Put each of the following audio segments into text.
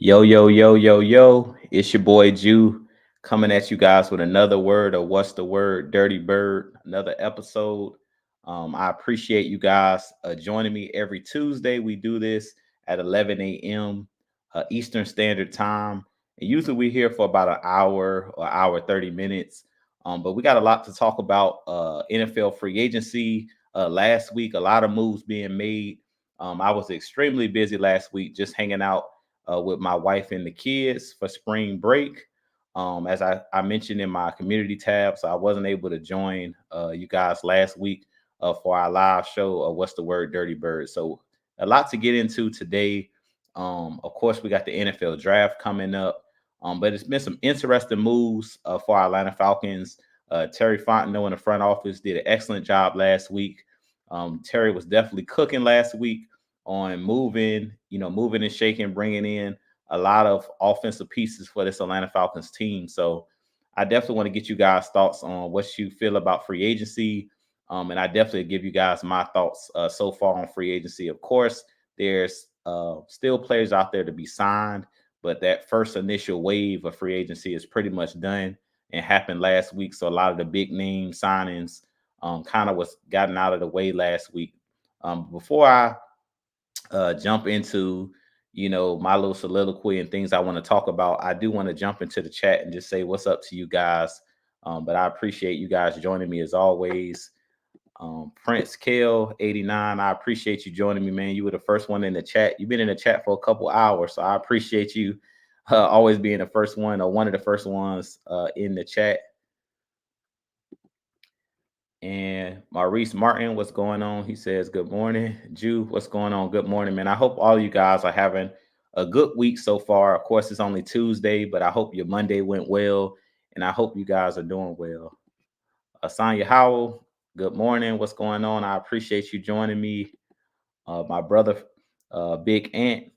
Yo, yo, yo, yo, yo. It's your boy Jew coming at you guys with another word of what's the word? Dirty Bird, another episode. I appreciate you guys joining me every Tuesday. We do this at 11 a.m. Eastern Standard Time. And usually we're here for about an hour or hour 30 minutes. But we got a lot to talk about. NFL free agency last week, a lot of moves being made. I was extremely busy last week just hanging out with my wife and the kids for spring break. As I mentioned in my community tab, so I wasn't able to join you guys last week for our live show of What's the Word Dirty Bird. So a lot to get into today. Of course, we got the NFL draft coming up, but it's been some interesting moves for our Atlanta Falcons. Terry Fontenot in the front office did an excellent job last week. Terry was definitely cooking last week on moving and shaking, bringing in a lot of offensive pieces for this Atlanta Falcons team. So I definitely want to get you guys' thoughts on what you feel about free agency. And I definitely give you guys my thoughts so far on free agency. Of course, there's still players out there to be signed, but that first initial wave of free agency is pretty much done and happened last week. So a lot of the big name signings kind of was gotten out of the way last week. Before I jump into my little soliloquy and things I want to talk about, I do want to jump into the chat and just say what's up to you guys. But I appreciate you guys joining me as always. Prince Kale 89, I appreciate you joining me, man. You were the first one in the chat. You've been in the chat for a couple hours, so I appreciate you always being the first one or one of the first ones in the chat. And Maurice Martin, what's going on? He says, good morning. Jew, what's going on? Good morning, man. I hope all you guys are having a good week so far. Of course, it's only Tuesday, but I hope your Monday went well. And I hope you guys are doing well. Asanya Howell, good morning. What's going on? I appreciate you joining me. My brother, Big Ant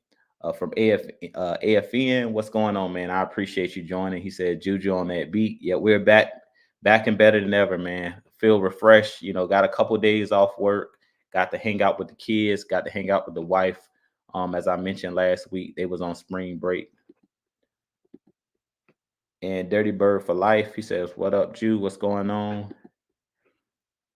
from AFN. What's going on, man? I appreciate you joining. He said, Juju on that beat. Yeah, we're back and better than ever, man. Feel refreshed. Got a couple days off work. Got to hang out with the kids. Got to hang out with the wife. As I mentioned last week, they was on spring break. And Dirty Bird for life. He says, "What up, Jew? What's going on?"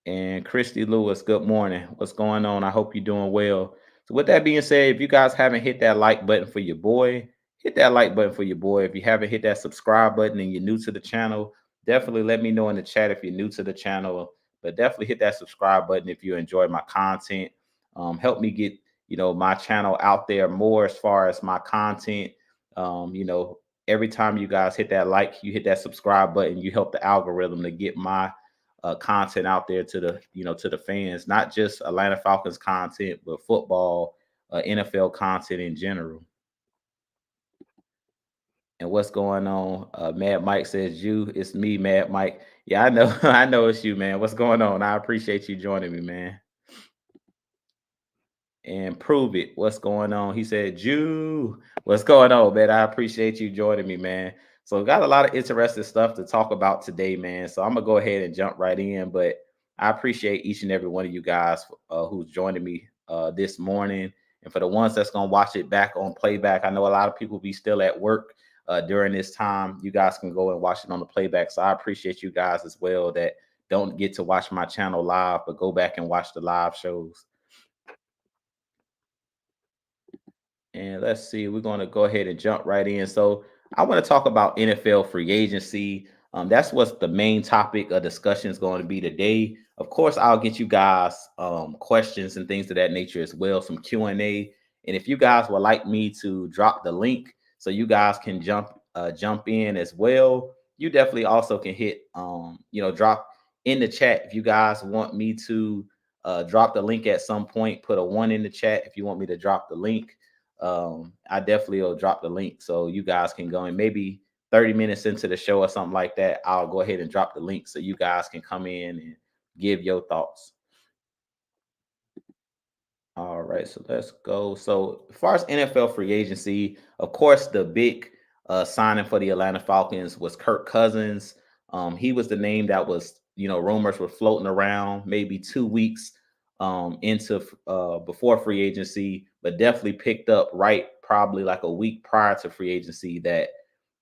And Christy Lewis, good morning. What's going on? I hope you're doing well. So, with that being said, if you guys haven't hit that like button for your boy, hit that like button for your boy. If you haven't hit that subscribe button and you're new to the channel, definitely let me know in the chat if you're new to the channel. But definitely hit that subscribe button if you enjoy my content. Help me get my channel out there more as far as my content. Every time you guys hit that like, you hit that subscribe button, you help the algorithm to get my content out there to the fans, not just Atlanta Falcons content, but football, NFL content in general. And what's going on? Mad Mike says, "You, it's me, Mad Mike." Yeah, I know, I know it's you, man. What's going on? I appreciate you joining me, man. And prove it. What's going on? He said, Jew, what's going on, man? I appreciate you joining me, man. So got a lot of interesting stuff to talk about today, man. So I'm gonna go ahead and jump right in. But I appreciate each and every one of you guys who's joining me this morning. And for the ones that's gonna watch it back on playback, I know a lot of people be still at work during this time. You guys can go and watch it on the playback. So I appreciate you guys as well that don't get to watch my channel live, but go back and watch the live shows. And let's see, we're going to go ahead and jump right in. So I want to talk about NFL free agency. That's what's the main topic of discussion is going to be today. Of course, I'll get you guys questions and things of that nature as well, some Q&A. And if you guys would like me to drop the link so you guys can jump in as well, you definitely also can hit drop in the chat if you guys want me to drop the link at some point. Put a 1 in the chat if you want me to drop the link. I definitely will drop the link so you guys can go and maybe 30 minutes into the show or something like that, I'll go ahead and drop the link so you guys can come in and give your thoughts. All right, so let's go. So as far as NFL free agency, of course, the big signing for the Atlanta Falcons was Kirk Cousins. He was the name that was, rumors were floating around maybe 2 weeks into before free agency, but definitely picked up right probably like a week prior to free agency that,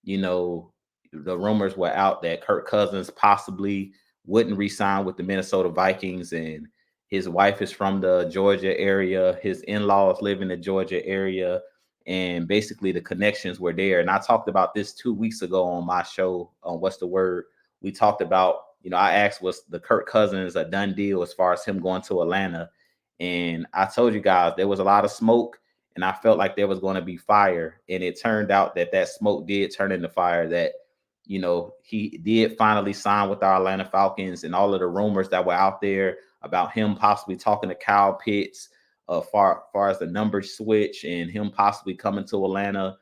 you know, the rumors were out that Kirk Cousins possibly wouldn't resign with the Minnesota Vikings, and his wife is from the Georgia area. His in-laws live in the Georgia area, and basically the connections were there. And I talked about this 2 weeks ago on my show on What's the Word. We talked about, I asked, was the Kirk Cousins a done deal as far as him going to Atlanta? And I told you guys there was a lot of smoke, and I felt like there was going to be fire. And it turned out that that smoke did turn into fire, that, he did finally sign with our Atlanta Falcons, and all of the rumors that were out there about him possibly talking to Kyle Pitts, far as the numbers switch and him possibly coming to Atlanta,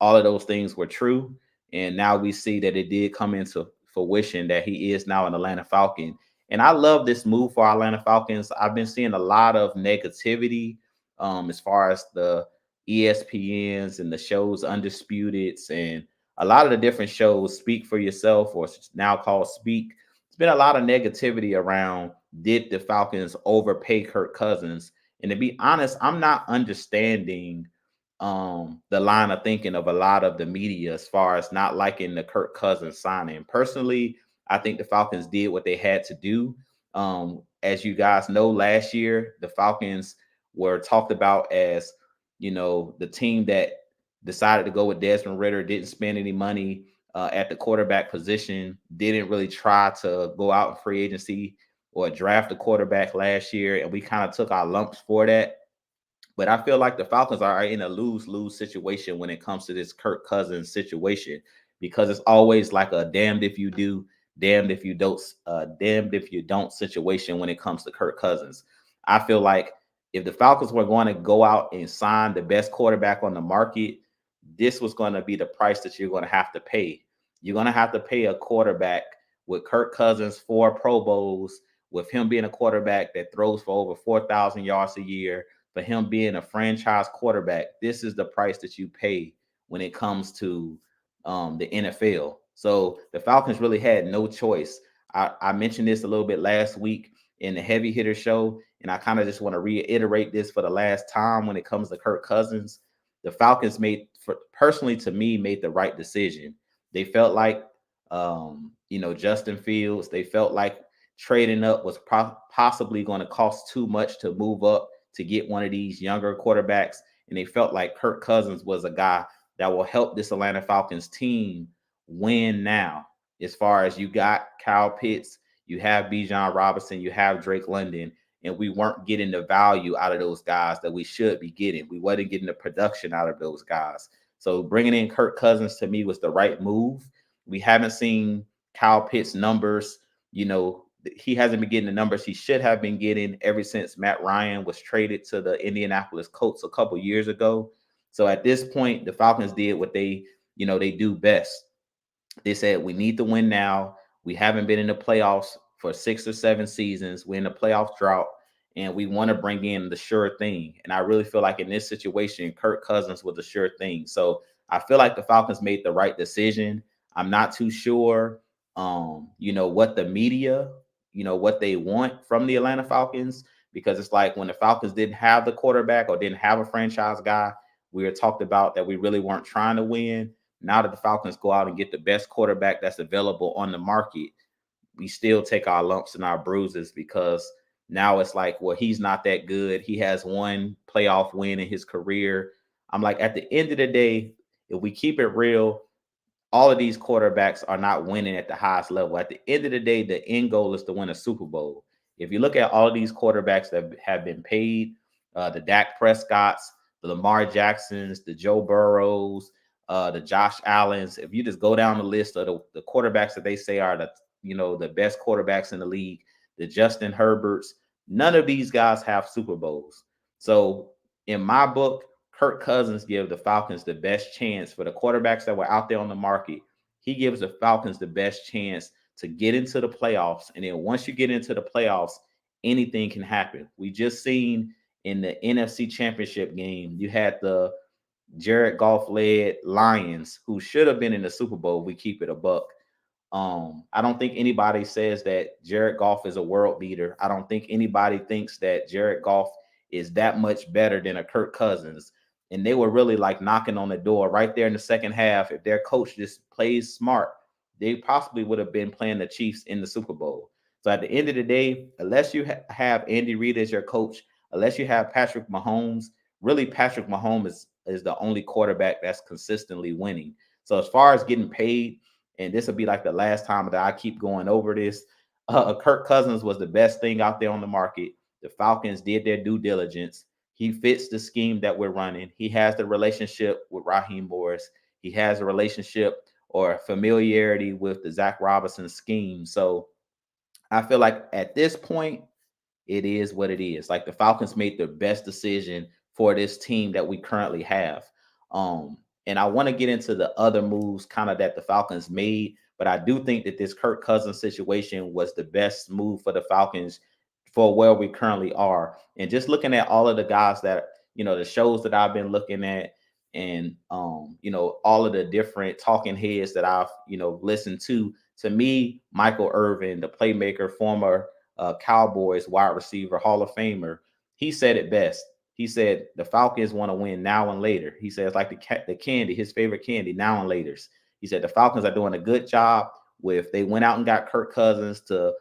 all of those things were true. And now we see that it did come into fruition that he is now an Atlanta Falcon. And I love this move for Atlanta Falcons. I've been seeing a lot of negativity as far as the ESPNs and the shows Undisputed and a lot of the different shows, Speak for Yourself, or it's now called Speak. It's been a lot of negativity around, did the Falcons overpay Kirk Cousins? And to be honest, I'm not understanding the line of thinking of a lot of the media as far as not liking the Kirk Cousins signing. Personally, I think the Falcons did what they had to do. As you guys know, last year the Falcons were talked about as, the team that decided to go with Desmond Ritter, didn't spend any money at the quarterback position, didn't really try to go out in free agency or draft a quarterback last year, and we kind of took our lumps for that. But I feel like the Falcons are in a lose-lose situation when it comes to this Kirk Cousins situation, because it's always like a damned if you do, damned if you don't situation when it comes to Kirk Cousins. I feel like if the Falcons were going to go out and sign the best quarterback on the market, this was going to be the price that you're going to have to pay. You're going to have to pay a quarterback with Kirk Cousins 4 Pro Bowls, with him being a quarterback that throws for over 4,000 yards a year, for him being a franchise quarterback. This is the price that you pay when it comes to the NFL. So the Falcons really had no choice. I mentioned this a little bit last week in the Heavy Hitter show, and I kind of just want to reiterate this for the last time when it comes to Kirk Cousins. The Falcons personally to me, made the right decision. They felt like, Justin Fields, they felt like trading up was possibly going to cost too much to move up to get one of these younger quarterbacks. And they felt like Kirk Cousins was a guy that will help this Atlanta Falcons team win now. As far as you got Kyle Pitts, you have Bijan Robinson, you have Drake London, and we weren't getting the value out of those guys that we should be getting. We wasn't getting the production out of those guys. So bringing in Kirk Cousins to me was the right move. We haven't seen Kyle Pitts' numbers. He hasn't been getting the numbers he should have been getting ever since Matt Ryan was traded to the Indianapolis Colts a couple years ago. So at this point, the Falcons did what they do best. They said, we need to win now. We haven't been in the playoffs for 6 or 7 seasons. We're in a playoff drought, and we want to bring in the sure thing. And I really feel like in this situation, Kirk Cousins was the sure thing. So I feel like the Falcons made the right decision. I'm not too sure, what the media, what they want from the Atlanta Falcons, because it's like when the Falcons didn't have the quarterback or didn't have a franchise guy, we were talked about that we really weren't trying to win. Now that the Falcons go out and get the best quarterback that's available on the market, we still take our lumps and our bruises, because now it's like, well, he's not that good. He has one playoff win in his career. I'm like, at the end of the day, if we keep it real, all of these quarterbacks are not winning at the highest level. At the end of the day, the end goal is to win a Super Bowl. If you look at all of these quarterbacks that have been paid, the Dak Prescotts, the Lamar Jacksons, the Joe Burrows, the Josh Allens, if you just go down the list of the quarterbacks that they say are the best quarterbacks in the league, the Justin Herberts, none of these guys have Super Bowls. So in my book, Kirk Cousins gives the Falcons the best chance for the quarterbacks that were out there on the market. He gives the Falcons the best chance to get into the playoffs. And then once you get into the playoffs, anything can happen. We just seen in the NFC Championship game, you had the Jared Goff led Lions, who should have been in the Super Bowl. We keep it a buck. I don't think anybody says that Jared Goff is a world beater. I don't think anybody thinks that Jared Goff is that much better than a Kirk Cousins. and they were really like knocking on the door right there in the second half. If their coach just plays smart, they possibly would have been playing the Chiefs in the Super Bowl. So at the end of the day, unless you have Andy Reid as your coach, unless you have Patrick Mahomes, really Patrick Mahomes is the only quarterback that's consistently winning. So as far as getting paid, and this will be like the last time that I keep going over this, Kirk Cousins was the best thing out there on the market. The Falcons did their due diligence. He fits the scheme that we're running. He has the relationship with Raheem Morris. He has a relationship or familiarity with the Zach Robinson scheme. So I feel like at this point, it is what it is. Like the Falcons made the best decision for this team that we currently have. Um, and I want to get into the other moves kind of that the Falcons made, but I do think that this Kirk Cousins situation was the best move for the Falcons for where we currently are. And just looking at all of the guys that, the shows that I've been looking at, and all of the different talking heads that I've, listened to me, Michael Irvin, the playmaker, former Cowboys wide receiver, Hall of Famer, he said it best. He said the Falcons want to win now and later. He says like the candy, his favorite candy, now and later's. He said the Falcons are doing a good job with they went out and got Kirk Cousins to,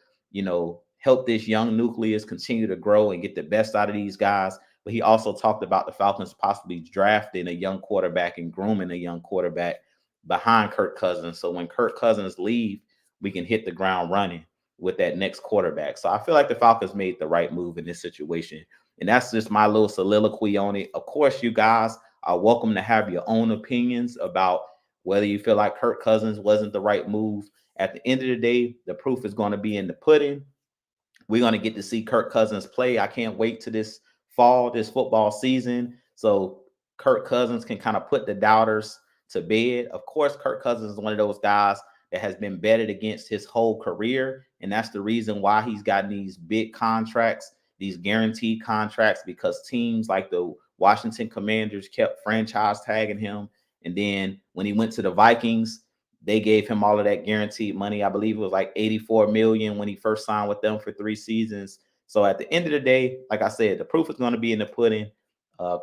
help this young nucleus continue to grow and get the best out of these guys. But he also talked about the Falcons possibly drafting a young quarterback and grooming a young quarterback behind Kirk Cousins. So when Kirk Cousins leave, we can hit the ground running with that next quarterback. So I feel like the Falcons made the right move in this situation. And that's just my little soliloquy on it. Of course, you guys are welcome to have your own opinions about whether you feel like Kirk Cousins wasn't the right move. At the end of the day, the proof is going to be in the pudding. We're going to get to see Kirk Cousins play. I can't wait to this fall, this football season. So Kirk Cousins can kind of put the doubters to bed. Of course, Kirk Cousins is one of those guys that has been betted against his whole career. And that's the reason why he's gotten these big contracts, these guaranteed contracts, because teams like the Washington Commanders kept franchise tagging him. And then when he went to the Vikings, they gave him all of that guaranteed money. I believe it was like 84 million when he first signed with them for 3 seasons. So at the end of the day, like I said, the proof is going to be in the pudding.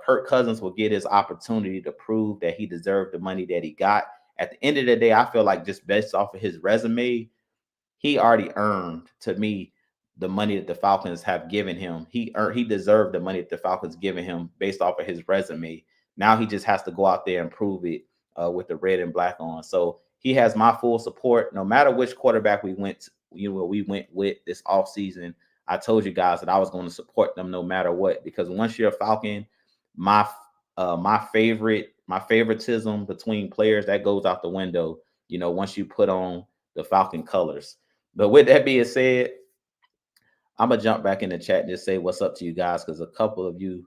Kirk Cousins will get his opportunity to prove that he deserved the money that he got. At the end of the day, I feel like just based off of his resume, he already earned, to me, the money that the Falcons have given him. He deserved the money that the Falcons given him based off of his resume. Now he just has to go out there and prove it with the red and black on. So he has my full support, no matter which quarterback we went, we went with this offseason. I told you guys that I was going to support them no matter what, because once you're a Falcon, my my favoritism between players that goes out the window. Once you put on the Falcon colors. But with that being said, I'm gonna jump back in the chat and just say what's up to you guys, because a couple of you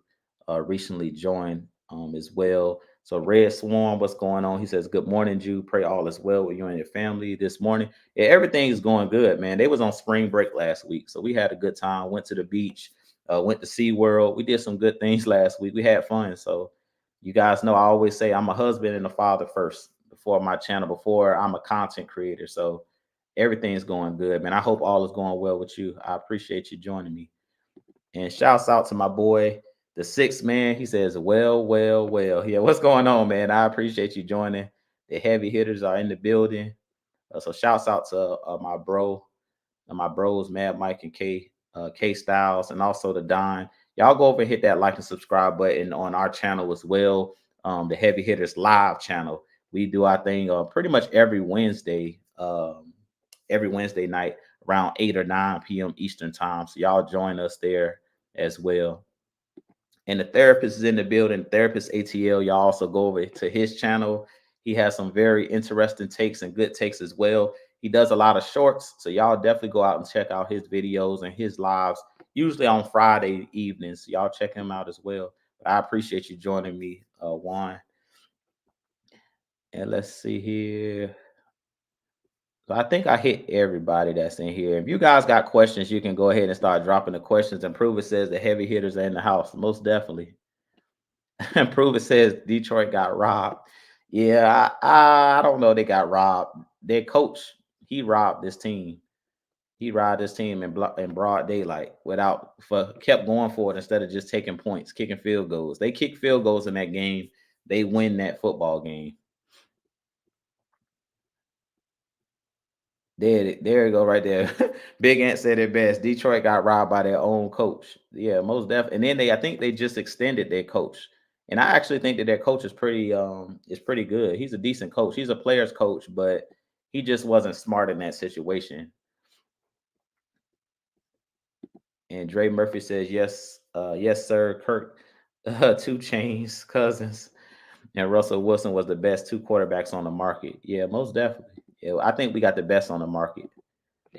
recently joined as well. So Red Swarm, what's going on? He says, "Good morning, Jew. Pray all is well with you and your family this morning." Yeah, everything is going good, man. They was on spring break last week, so we had a good time. Went to the beach, went to SeaWorld. We did some good things last week. We had fun. So you guys know I always say I'm a husband and a father first before my channel, before I'm a content creator. So everything's going good, man. I hope all is going well with you. I appreciate you joining me. And shouts out to my boy, the sixth man. He says, well, well, well. Yeah, what's going on, man? I appreciate you joining. The heavy hitters are in the building. So shouts out to my bros, Mad Mike and K Styles, and also the Don. Y'all go over and hit that like and subscribe button on our channel as well. The Heavy Hitters Live channel. We do our thing pretty much every Wednesday night around 8 or 9 p.m. Eastern time. So y'all join us there as well. And the therapist is in the building, therapist ATL. Y'all also go over to his channel. He has some very interesting takes and good takes as well. He does a lot of shorts. So y'all definitely go out and check out his videos and his lives, usually on Friday evenings. So y'all check him out as well. But I appreciate you joining me, Juan. And let's see here. So I think I hit everybody that's in here. If you guys got questions, you can go ahead and start dropping the questions. And Prove It says the heavy hitters are in the house. Most definitely. And Prove It says Detroit got robbed. Yeah, I don't know. They got robbed. Their coach, he robbed this team. He ride this team in broad daylight without for kept going for it instead of just taking points, kicking field goals. They kick field goals in that game, they win that football game. There you go, right there. Big Ant said it best. Detroit got robbed by their own coach. Yeah, most definitely. And then I think they just extended their coach. And I actually think that their coach is pretty good. He's a decent coach. He's a player's coach, but he just wasn't smart in that situation. And Dre Murphy says, yes, yes, sir. Kirk, two chains, cousins, and Russell Wilson was the best two quarterbacks on the market. Yeah, most definitely. Yeah, I think we got the best on the market.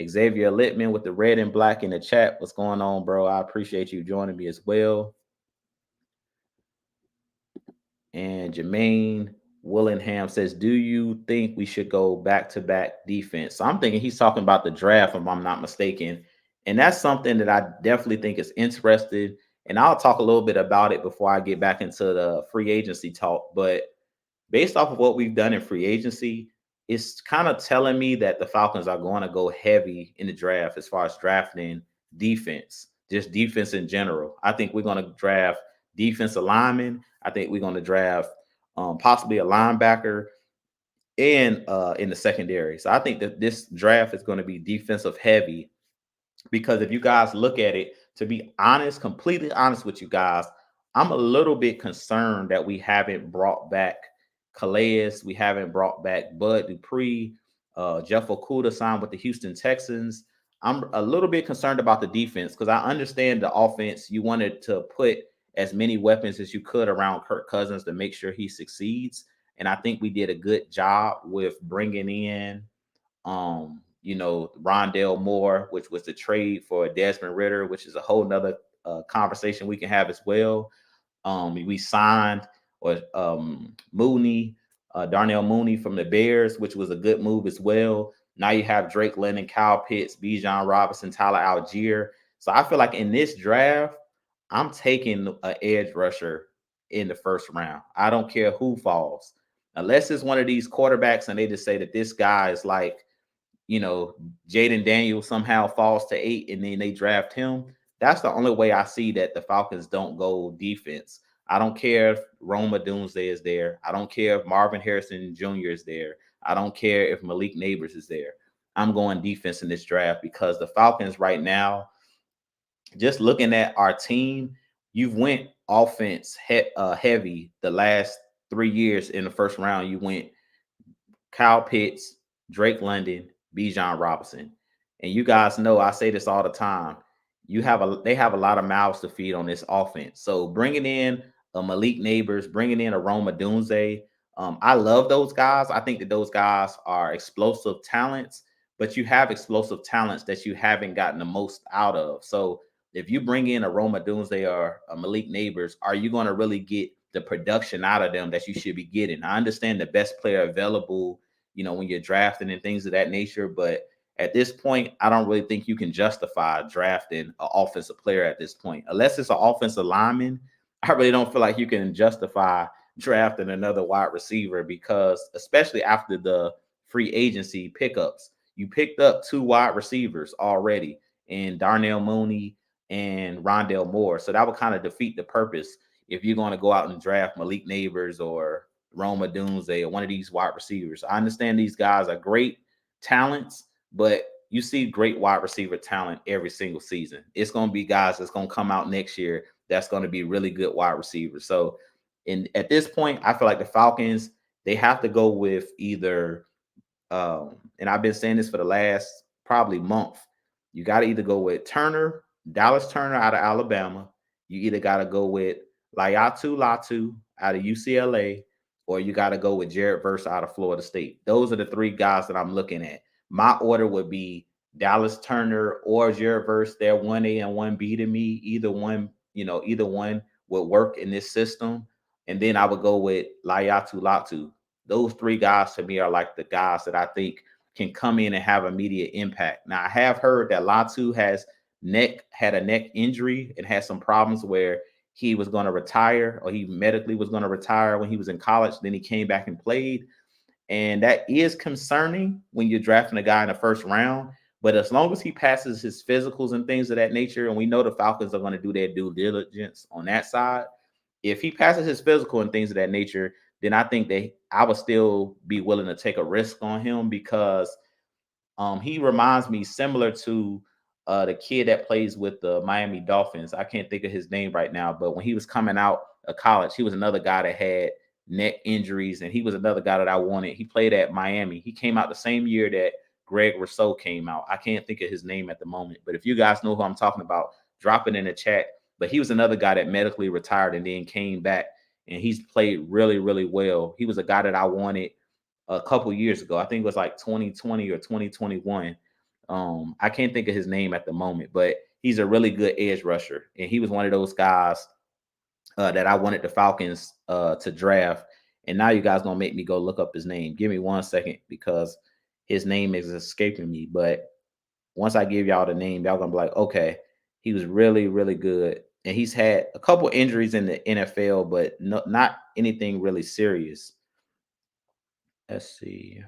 Xavier Littman with the red and black in the chat. What's going on, bro? I appreciate you joining me as well. And Jermaine Willingham says, do you think we should go back to back defense? So I'm thinking he's talking about the draft, if I'm not mistaken. And that's something that I definitely think is interesting. And I'll talk a little bit about it before I get back into the free agency talk. But based off of what we've done in free agency, it's kind of telling me that the Falcons are going to go heavy in the draft as far as drafting defense, just defense in general. I think we're going to draft defensive linemen. I think we're going to draft possibly a linebacker and in the secondary. So I think that this draft is going to be defensive heavy because if you guys look at it, to be honest, completely honest with you guys, I'm a little bit concerned that we haven't brought back Calais. We haven't brought back Bud Dupree. Jeff Okuda signed with the Houston Texans. I'm a little bit concerned about the defense because I understand the offense. You wanted to put as many weapons as you could around Kirk Cousins to make sure he succeeds. And I think we did a good job with bringing in Rondell Moore, which was the trade for Desmond Ritter, which is a whole nother conversation we can have as well. We signed Mooney, Darnell Mooney from the Bears, which was a good move as well. Now you have Drake London, Kyle Pitts, Bijan Robinson, Tyler Algier. So I feel like in this draft, I'm taking an edge rusher in the first round. I don't care who falls, unless it's one of these quarterbacks and they just say that this guy is like Jaden Daniels somehow falls to 8 and then they draft him. That's the only way I see that the Falcons don't go defense. I don't care if Roma Doomsday is there. I don't care if Marvin Harrison Jr. is there. I don't care if Malik Neighbors is there. I'm going defense in this draft because the Falcons right now, just looking at our team, you've went offense heavy the last 3 years in the first round. You went Kyle Pitts, Drake London, Bijan Robinson. And you guys know I say this all the time. They have a lot of mouths to feed on this offense. So bringing in a Malik Neighbors, bringing in a Roma Dunze, I love those guys. I think that those guys are explosive talents, but you have explosive talents that you haven't gotten the most out of. So if you bring in a Roma Dunze or a Malik Neighbors, are you going to really get the production out of them that you should be getting? I understand the best player available, when you're drafting and things of that nature, but at this point, I don't really think you can justify drafting an offensive player at this point. Unless it's an offensive lineman, I really don't feel like you can justify drafting another wide receiver because, especially after the free agency pickups, you picked up two wide receivers already in Darnell Mooney and Rondell Moore. So that would kind of defeat the purpose if you're going to go out and draft Malik Neighbors or Roma Dunze or one of these wide receivers. I understand these guys are great talents, but you see great wide receiver talent every single season. It's going to be guys that's going to come out next year that's going to be really good wide receivers. So, at this point, I feel like the Falcons, they have to go with either, and I've been saying this for the last probably month. You got to either go with Turner, Dallas Turner out of Alabama. You either got to go with Latu out of UCLA, or you got to go with Jared Verse out of Florida State. Those are the three guys that I'm looking at. My order would be Dallas Turner or Jared Verse. They're 1A and 1B to me. Either one would work in this system. And then I would go with Latu. Those three guys to me are like the guys that I think can come in and have immediate impact. Now, I have heard that Latu had a neck injury and had some problems where he was going to retire, or he medically was going to retire when he was in college. Then he came back and played. And that is concerning when you're drafting a guy in the first round. But as long as he passes his physicals and things of that nature, and we know the Falcons are going to do their due diligence on that side, if he passes his physical and things of that nature, then I think that I would still be willing to take a risk on him because he reminds me similar to the kid that plays with the Miami Dolphins. I can't think of his name right now, but when he was coming out of college, he was another guy that had neck injuries, and he was another guy that I wanted. He played at Miami. He came out the same year that Greg Rousseau came out. I can't think of his name at the moment, but if you guys know who I'm talking about, drop it in the chat. But he was another guy that medically retired and then came back, and he's played really, really well. He was a guy that I wanted a couple years ago. I think it was like 2020 or 2021. I can't think of his name at the moment, but he's a really good edge rusher, and he was one of those guys that I wanted the Falcons to draft. And now you guys gonna make me go look up his name. Give me 1 second because his name is escaping me. But once I give y'all the name, y'all gonna be like, okay, he was really, really good. And he's had a couple injuries in the NFL, but not anything really serious. Let's see.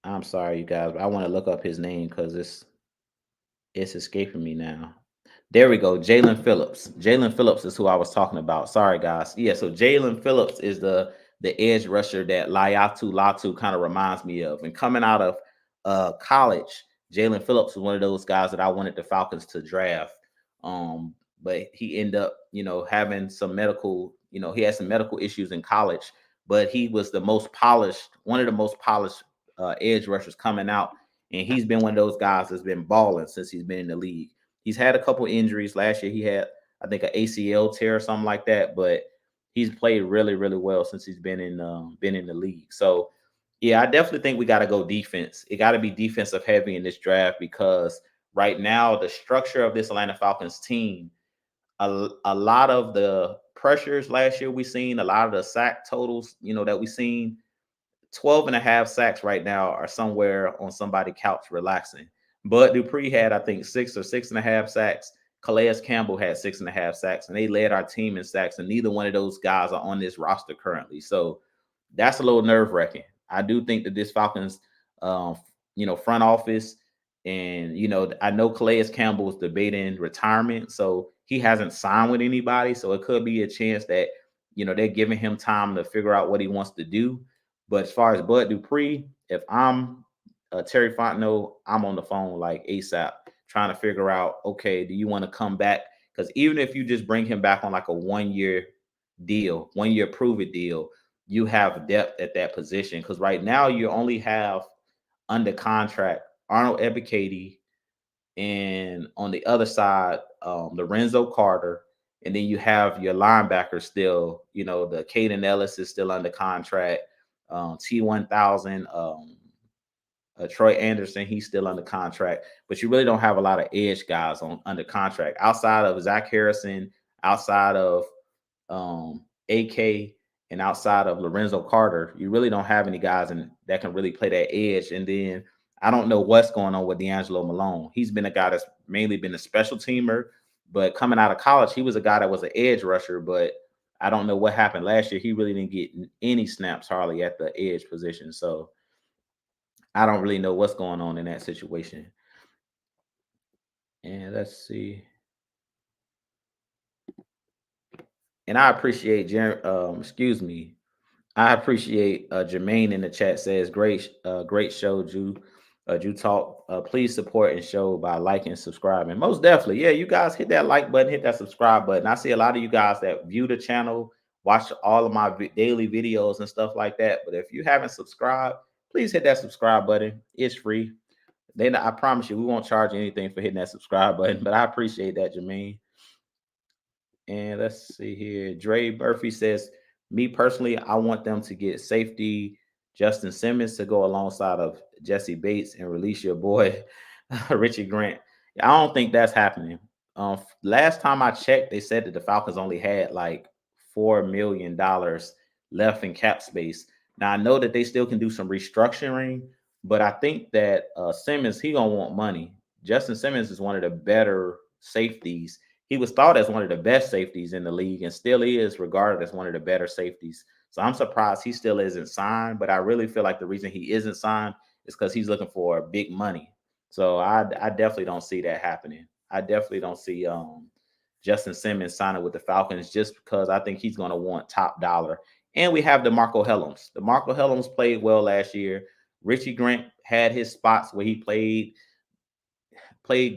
I'm sorry, you guys, but I want to look up his name because it's escaping me now. There we go. Jalen Phillips. Jalen Phillips is who I was talking about. Sorry, guys. Yeah, so Jalen Phillips is the edge rusher that Layatu Latu kind of reminds me of. And coming out of college, Jalen Phillips was one of those guys that I wanted the Falcons to draft. But he ended up, having some medical, he had some medical issues in college, but he was the most polished, one of the most polished edge rushers coming out. And he's been one of those guys that's been balling since he's been in the league. He's had a couple injuries. Last year he had, I think, an ACL tear or something like that, but he's played really, really well since he's been in the league. So yeah, I definitely think we got to go defense. It got to be defensive heavy in this draft because right now the structure of this Atlanta Falcons team, a lot of the pressures last year we seen, a lot of the sack totals, that we seen, 12 and a half sacks right now are somewhere on somebody's couch relaxing. Bud Dupree had, I think, 6 or 6.5 sacks. Calais Campbell had 6.5 sacks, and they led our team in sacks. And neither one of those guys are on this roster currently. So that's a little nerve wracking. I do think that this Falcons, front office, and I know Calais Campbell is debating retirement, so he hasn't signed with anybody. So it could be a chance that they're giving him time to figure out what he wants to do. But as far as Bud Dupree, if I'm Terry Fontenot, I'm on the phone like ASAP, trying to figure out, okay, do you want to come back? Because even if you just bring him back on like a 1 year deal, 1 year prove it deal, you have depth at that position. Because right now you only have under contract Arnold Ebiketie, and on the other side, Lorenzo Carter. And then you have your linebacker still, the Caden Ellis is still under contract. T1000, Troy Anderson, he's still under contract, but you really don't have a lot of edge guys on under contract outside of Zach Harrison, outside of AK, and outside of Lorenzo Carter. You really don't have any guys that can really play that edge. And then I don't know what's going on with D'Angelo Malone. He's been a guy that's mainly been a special teamer, but coming out of college, he was a guy that was an edge rusher, but I don't know what happened last year. He really didn't get any snaps hardly at the edge position. So I don't really know what's going on in that situation. And let's see. And I appreciate excuse me. I appreciate Jermaine in the chat says great show, Jew Talk. Please support and show by liking and subscribing. Most definitely. Yeah, you guys hit that like button, hit that subscribe button. I see a lot of you guys that view the channel, watch all of my daily videos and stuff like that. But if you haven't subscribed, please hit that subscribe button. It's free. Then I promise you, we won't charge you anything for hitting that subscribe button. But I appreciate that, Jermaine. And let's see here. Dre Murphy says, me personally, I want them to get safety Justin Simmons to go alongside of Jesse Bates and release your boy Richie Grant. I don't think that's happening. Last time I checked, they said that the Falcons only had like $4 million left in cap space. Now I know that they still can do some restructuring, but I think that Simmons, he gonna want money. Justin Simmons is one of the better safeties. He was thought as one of the best safeties in the league and still is regarded as one of the better safeties. So I'm surprised he still isn't signed. But I really feel like the reason he isn't signed is because he's looking for big money. So I definitely don't see that happening. I definitely don't see Justin Simmons signing with the Falcons just because I think he's going to want top dollar. And we have DeMarco Hellams. DeMarco Hellams played well last year. Richie Grant had his spots where he played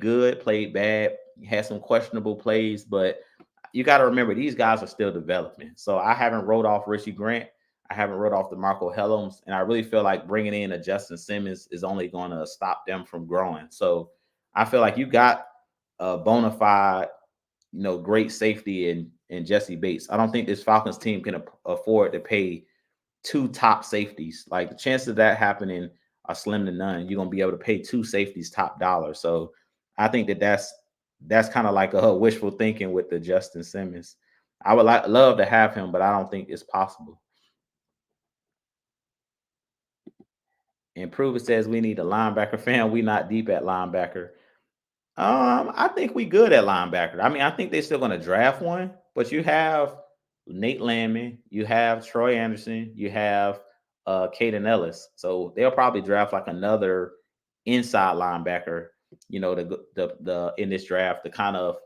good, played bad, had some questionable plays, but you got to remember these guys are still developing. So I haven't wrote off Richie Grant. I haven't wrote off DeMarco Hellams, and I really feel like bringing in a Justin Simmons is only going to stop them from growing. So I feel like you got a bona fide, great safety in Jesse Bates. I don't think this Falcons team can afford to pay two top safeties. Like the chances of that happening are slim to none. You're gonna be able to pay two safeties top dollar. So I think that's kind of like a wishful thinking with the Justin Simmons. I would love to have him, but I don't think it's possible. And Prove it says we need a linebacker fan. We not deep at linebacker. I think we good at linebacker. I mean, I think they're still going to draft one, but you have Nate Landman, you have Troy Anderson, you have Caden Ellis. So they'll probably draft like another inside linebacker, the in this draft to kind of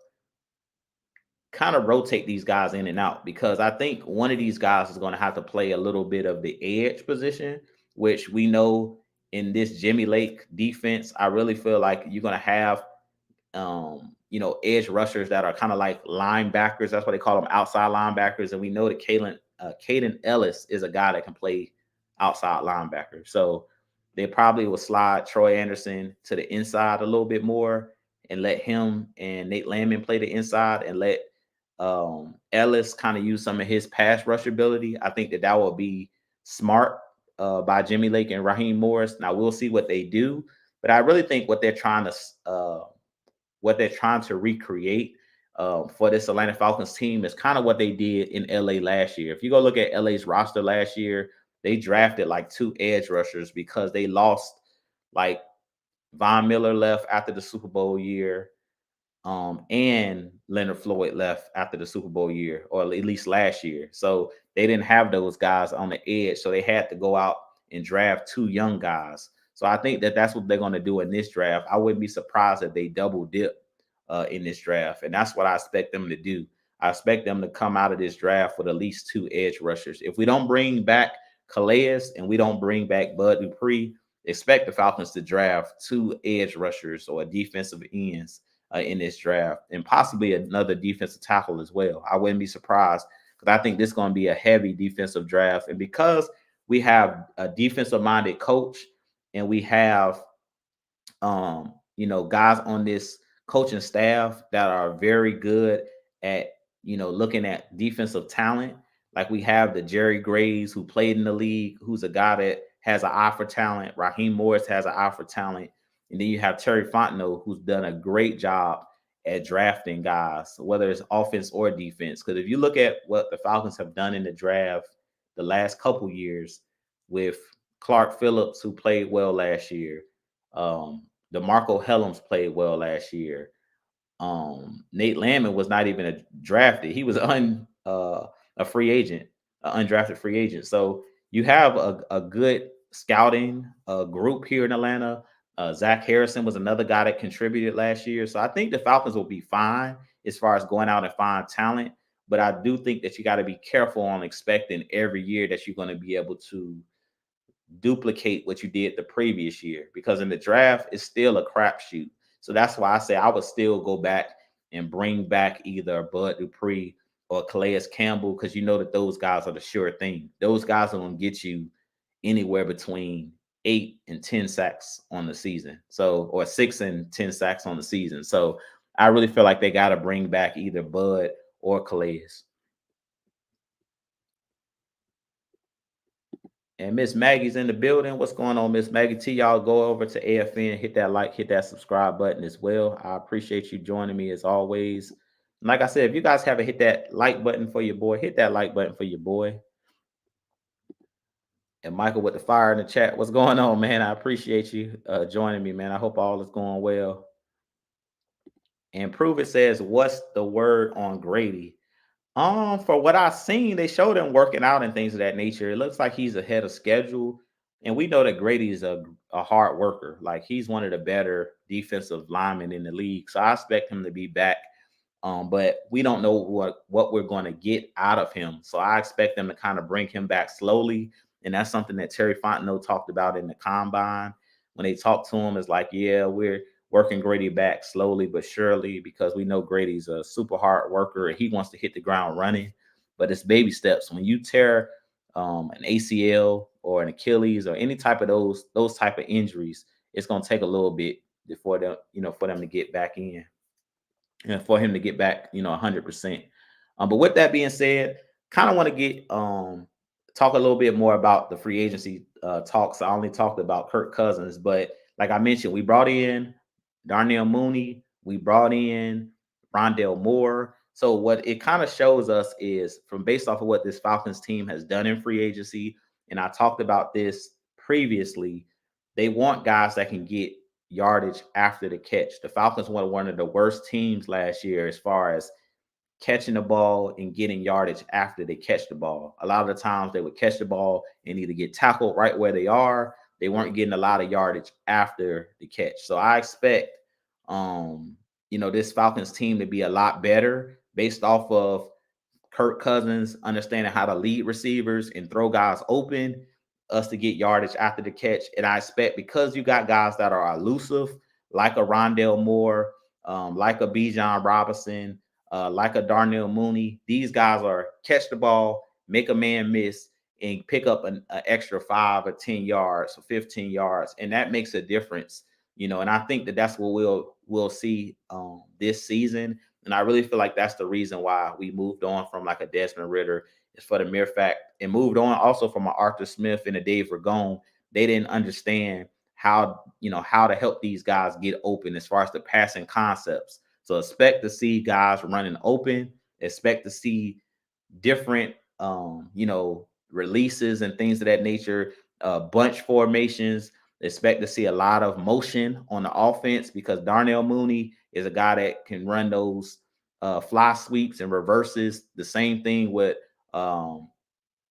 rotate these guys in and out because I think one of these guys is going to have to play a little bit of the edge position, which we know in this Jimmy Lake defense. I really feel like you're going to have edge rushers that are kind of like linebackers. That's why they call them outside linebackers. And we know that Caden Ellis is a guy that can play outside linebacker. So they probably will slide Troy Anderson to the inside a little bit more and let him and Nate Landman play the inside and let Ellis kind of use some of his pass rush ability. I think that will be smart by Jimmy Lake and Raheem Morris. Now we'll see what they do, but I really think what they're trying to recreate for this Atlanta Falcons team is kind of what they did in LA last year. If you go look at LA's roster last year, they drafted like two edge rushers because they lost like Von Miller left after the Super Bowl year. And Leonard Floyd left after the Super Bowl year, or at least last year. So they didn't have those guys on the edge. So they had to go out and draft two young guys. So I think that that's what they're going to do in this draft. I wouldn't be surprised if they double dip in this draft. And that's what I expect them to do. I expect them to come out of this draft with at least two edge rushers. If we don't bring back Calais and we don't bring back Bud Dupree, expect the Falcons to draft two edge rushers or defensive ends in this draft and possibly another defensive tackle as well. I wouldn't be surprised because I think this is going to be a heavy defensive draft. And because we have a defensive minded coach and we have, guys on this coaching staff that are very good at, looking at defensive talent. Like we have the Jerry Graves who played in the league, who's a guy that has an eye for talent. Raheem Morris has an eye for talent. And then you have Terry Fontenot, who's done a great job at drafting guys, whether it's offense or defense. Because if you look at what the Falcons have done in the draft the last couple years with Clark Phillips, who played well last year, DeMarco Hellams played well last year. Nate Landman was not even drafted; he was a free agent, an undrafted free agent. So you have a good scouting group here in Atlanta. Zach Harrison was another guy that contributed last year. So I think the Falcons will be fine as far as going out and find talent. But I do think that you got to be careful on expecting every year that you're going to be able to duplicate what you did the previous year because in the draft, it's still a crapshoot. So that's why I say I would still go back and bring back either Bud Dupree or Calais Campbell because you know that those guys are the sure thing. Those guys are going to get you anywhere between 8 and 10 sacks on the season. So, or 6 and 10 sacks on the season. So I really feel like they got to bring back either Bud or Calais. And Miss Maggie's in the building. What's going on, Miss Maggie T? Y'all go over to AFN, hit that like, hit that subscribe button as well. I appreciate you joining me as always. And like I said, if you guys haven't hit that like button for your boy, hit that like button for your boy. And Michael with the fire in the chat. What's going on, man? I appreciate you joining me, man. I hope all is going well. And Prove It says, what's the word on Grady? For what I've seen, they showed him working out and things of that nature. It looks like he's ahead of schedule. And we know that Grady is a hard worker. Like he's one of the better defensive linemen in the league. So I expect him to be back. But we don't know what we're going to get out of him. So I expect them to kind of bring him back slowly. And that's something that Terry Fontenot talked about in the combine. When they talked to him, it's like, yeah, we're working Grady back slowly but surely because we know Grady's a super hard worker and he wants to hit the ground running. But it's baby steps. When you tear an ACL or an Achilles or any type of those type of injuries, it's going to take a little bit before them, for them to get back in and for him to get back, 100%. But with that being said, kind of want to get talk a little bit more about the free agency talks. I only talked about Kirk Cousins, but like I mentioned, we brought in Darnell Mooney, we brought in Rondell Moore. So what it kind of shows us is from based off of what this Falcons team has done in free agency, and I talked about this previously, they want guys that can get yardage after the catch. The Falcons were one of the worst teams last year as far as catching the ball and getting yardage after they catch the ball. A lot of the times they would catch the ball and either get tackled right where they are. They weren't getting a lot of yardage after the catch. So I expect this Falcons team to be a lot better based off of Kirk Cousins understanding how to lead receivers and throw guys open, us to get yardage after the catch. And I expect because you got guys that are elusive, like a Rondell Moore, like a Bijan Robinson, like a Darnell Mooney, these guys are catch the ball, make a man miss, and pick up an extra 5 or 10 yards or 15 yards. And that makes a difference, and I think that that's what we'll see this season. And I really feel like that's the reason why we moved on from like a Desmond Ritter is for the mere fact and moved on also from an Arthur Smith and a Dave Ragone. They didn't understand how to help these guys get open as far as the passing concepts. So expect to see guys running open, expect to see different releases and things of that nature, bunch formations. Expect to see a lot of motion on the offense because Darnell Mooney is a guy that can run those fly sweeps and reverses. The same thing with Rondell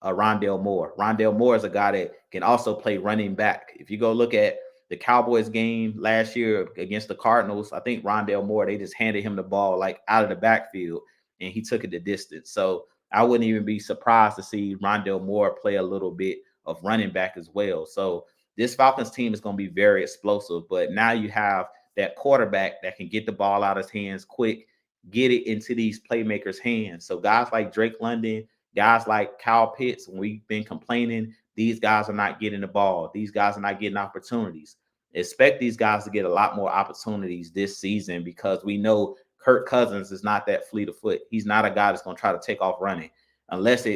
Moore. Rondell Moore is a guy that can also play running back. If you go look at the Cowboys game last year against the Cardinals, I think Rondell Moore, they just handed him the ball like out of the backfield and he took it the distance. So I wouldn't even be surprised to see Rondell Moore play a little bit of running back as well. So this Falcons team is going to be very explosive, but now you have that quarterback that can get the ball out of his hands quick, get it into these playmakers' hands. So guys like Drake London, guys like Kyle Pitts, when we've been complaining, these guys are not getting the ball. These guys are not getting opportunities. Expect these guys to get a lot more opportunities this season because we know Kirk Cousins is not that fleet of foot. He's not a guy that's going to try to take off running unless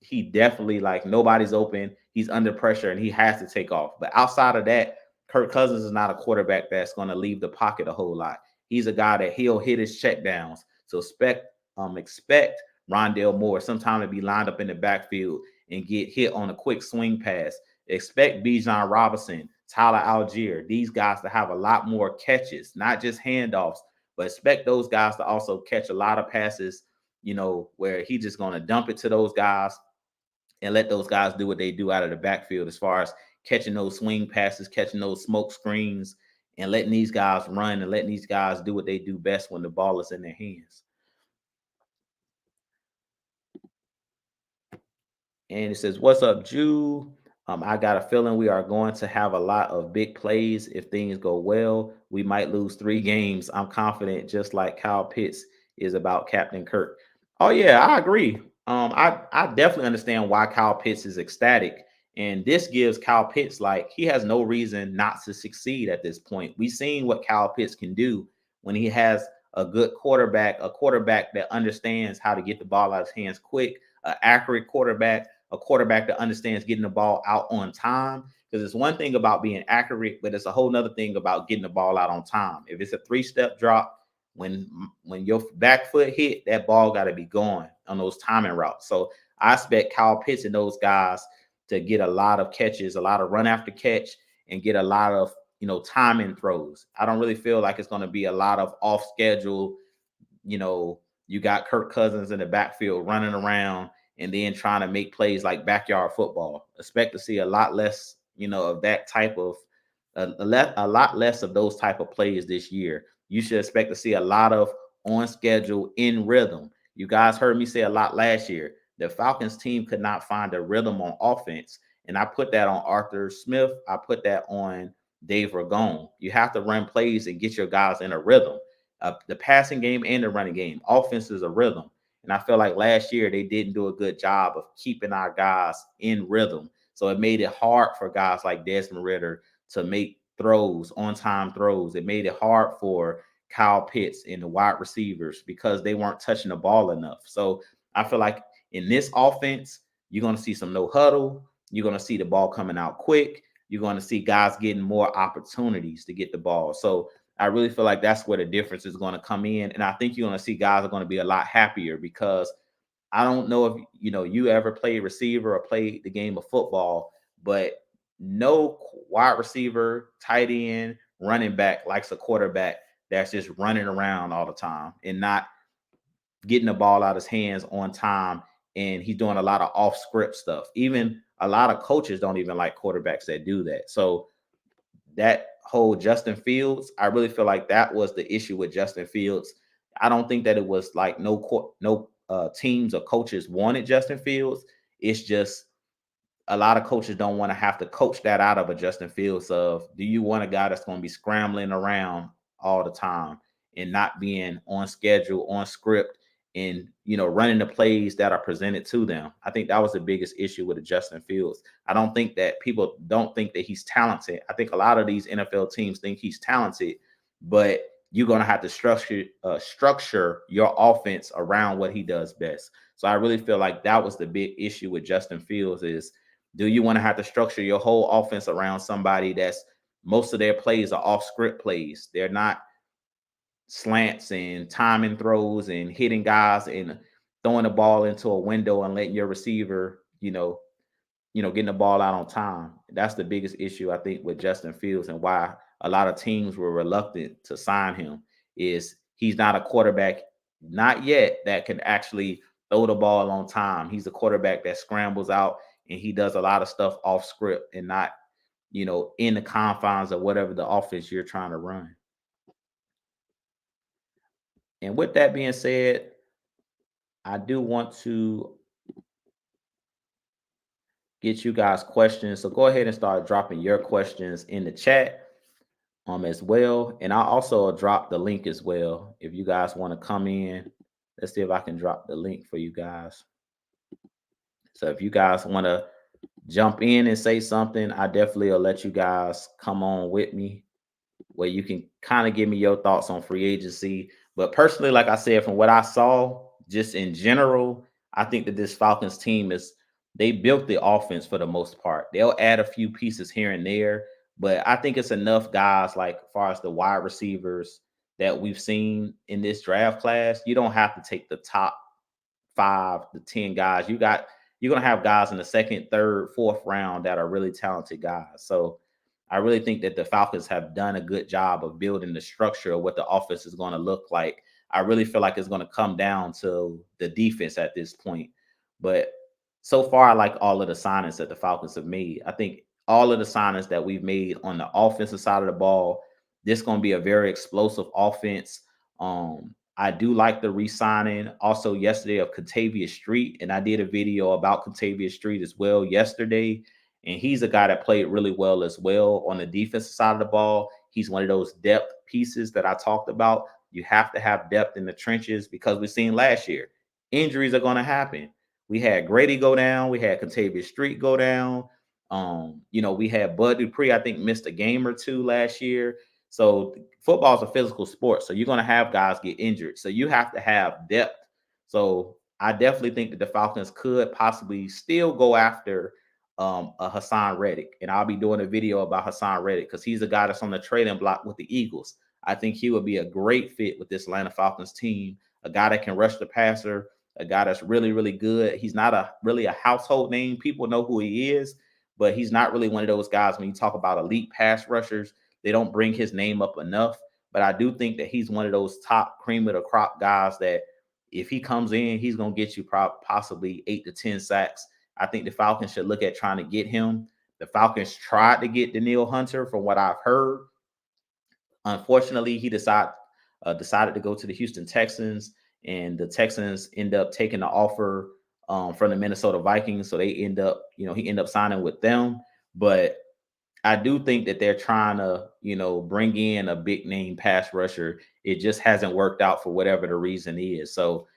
he definitely like nobody's open. He's under pressure and he has to take off. But outside of that, Kirk Cousins is not a quarterback that's going to leave the pocket a whole lot. He's a guy that he'll hit his check downs. So expect Rondell Moore sometime to be lined up in the backfield and get hit on a quick swing pass. Expect Bijan Robinson, Tyler Algier, these guys to have a lot more catches, not just handoffs, but expect those guys to also catch a lot of passes, where he's just going to dump it to those guys and let those guys do what they do out of the backfield as far as catching those swing passes, catching those smoke screens, and letting these guys run and letting these guys do what they do best when the ball is in their hands. And it says, "What's up, Jew? I got a feeling we are going to have a lot of big plays. If things go well, we might lose 3 games. I'm confident, just like Kyle Pitts is about Captain Kirk." Oh yeah, I agree. I definitely understand why Kyle Pitts is ecstatic, and this gives Kyle Pitts like he has no reason not to succeed at this point. We've seen what Kyle Pitts can do when he has a good quarterback, a quarterback that understands how to get the ball out of his hands quick, an accurate quarterback, a quarterback that understands getting the ball out on time. Because it's one thing about being accurate, but it's a whole nother thing about getting the ball out on time. If it's a 3-step drop, when your back foot hit, that ball got to be going on those timing routes. So I expect Kyle Pitts and those guys to get a lot of catches, a lot of run after catch, and get a lot of timing throws. I don't really feel like it's going to be a lot of off schedule, you know, you got Kirk Cousins in the backfield running around and then trying to make plays like backyard football. Expect to see a lot less, of that type of a lot less of those type of plays this year. You should expect to see a lot of on schedule in rhythm. You guys heard me say a lot last year. The Falcons team could not find a rhythm on offense. And I put that on Arthur Smith. I put that on Dave Ragone. You have to run plays and get your guys in a rhythm. The passing game and the running game. Offense is a rhythm. And I feel like last year they didn't do a good job of keeping our guys in rhythm. So it made it hard for guys like Desmond Ritter to make throws, on time throws. It made it hard for Kyle Pitts and the wide receivers because they weren't touching the ball enough. So I feel like in this offense, you're going to see some no huddle. You're going to see the ball coming out quick. You're going to see guys getting more opportunities to get the ball. So I really feel like that's where the difference is going to come in. And I think you're going to see guys are going to be a lot happier because I don't know if you ever played receiver or played the game of football, but no wide receiver, tight end, running back likes a quarterback that's just running around all the time and not getting the ball out of his hands on time. And he's doing a lot of off script stuff. Even a lot of coaches don't even like quarterbacks that do that. So that whole Justin Fields, I really feel like that was the issue with Justin Fields. I don't think that it was like no teams or coaches wanted Justin Fields. It's just a lot of coaches don't want to have to coach that out of a Justin Fields of, do you want a guy that's going to be scrambling around all the time and not being on schedule, on script, and running the plays that are presented to them? I think that was the biggest issue with the Justin Fields. I don't think that people don't think that he's talented. I think a lot of these NFL teams think he's talented, but you're going to have to structure your offense around what he does best. So I really feel like that was the big issue with Justin Fields is, do you want to have to structure your whole offense around somebody that's most of their plays are off script plays? They're not slants and timing throws and hitting guys and throwing the ball into a window and letting your receiver, getting the ball out on time. That's the biggest issue I think with Justin Fields and why a lot of teams were reluctant to sign him is he's not a quarterback, not yet, that can actually throw the ball on time. He's a quarterback that scrambles out and he does a lot of stuff off script and not, in the confines of whatever the offense you're trying to run. And with that being said, I do want to get you guys questions. So go ahead and start dropping your questions in the chat as well. And I'll also drop the link as well. If you guys want to come in, let's see if I can drop the link for you guys. So if you guys want to jump in and say something, I definitely will let you guys come on with me where you can kind of give me your thoughts on free agency. But personally, like I said, from what I saw, just in general, I think that this Falcons team they built the offense for the most part. They'll add a few pieces here and there, but I think it's enough guys, like as far as the wide receivers that we've seen in this draft class. You don't have to take the top 5 to 10 guys. You're gonna have guys in the second, third, fourth round that are really talented guys. So I really think that the Falcons have done a good job of building the structure of what the offense is going to look like. I really feel like it's going to come down to the defense at this point. But so far, I like all of the signings that the Falcons have made. I think all of the signings that we've made on the offensive side of the ball, this is going to be a very explosive offense. I do like the re-signing also yesterday of Contavious Street, and I did a video about Contavious Street as well yesterday. And he's a guy that played really well as well on the defensive side of the ball. He's one of those depth pieces that I talked about. You have to have depth in the trenches because we've seen last year, injuries are going to happen. We had Grady go down. We had Contavious Street go down. We had Bud Dupree, I think, missed a game or two last year. So football is a physical sport. So you're going to have guys get injured. So you have to have depth. So I definitely think that the Falcons could possibly still go after a Hassan Reddick. And I'll be doing a video about Hassan Reddick because he's a guy that's on the trading block with the Eagles. I think he would be a great fit with this Atlanta Falcons team, a guy that can rush the passer, a guy that's really, really good. He's not really a household name. People know who he is, but he's not really one of those guys when you talk about elite pass rushers. They don't bring his name up enough. But I do think that he's one of those top cream of the crop guys that if he comes in, he's gonna get you possibly 8 to 10 sacks. I think the Falcons should look at trying to get him. The Falcons tried to get Daniil Hunter, from what I've heard. Unfortunately, he decided to go to the Houston Texans, and the Texans end up taking the offer from the Minnesota Vikings. So they end up, he ended up signing with them. But I do think that they're trying to, bring in a big name pass rusher. It just hasn't worked out for whatever the reason is. So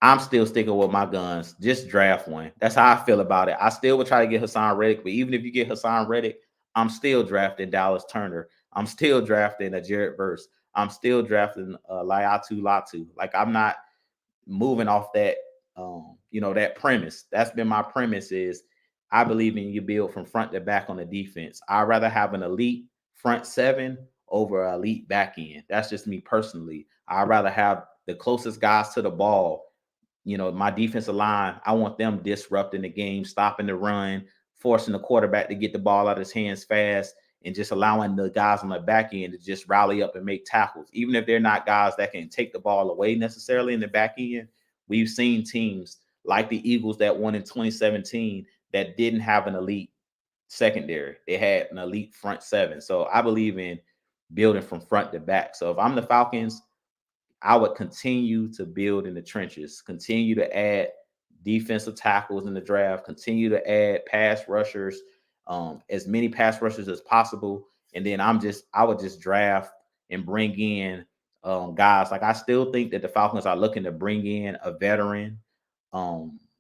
I'm still sticking with my guns. Just draft one. That's how I feel about it. I still would try to get Hassan Reddick, but even if you get Hassan Reddick, I'm still drafting Dallas Turner. I'm still drafting a Jared Verse. I'm still drafting Laiatu Latu. Like, I'm not moving off that, that premise. That's been my premise. Is I believe in you build from front to back on the defense. I'd rather have an elite front seven over an elite back end. That's just me personally. I'd rather have the closest guys to the ball. My defensive line, I want them disrupting the game, stopping the run, forcing the quarterback to get the ball out of his hands fast, and just allowing the guys on the back end to just rally up and make tackles. Even if they're not guys that can take the ball away necessarily in the back end, we've seen teams like the Eagles that won in 2017 that didn't have an elite secondary. They had an elite front seven. So I believe in building from front to back. So if I'm the Falcons, I would continue to build in the trenches, continue to add defensive tackles in the draft, continue to add pass rushers, as many pass rushers as possible. And then I would just draft and bring in guys. Like, I still think that the Falcons are looking to bring in a veteran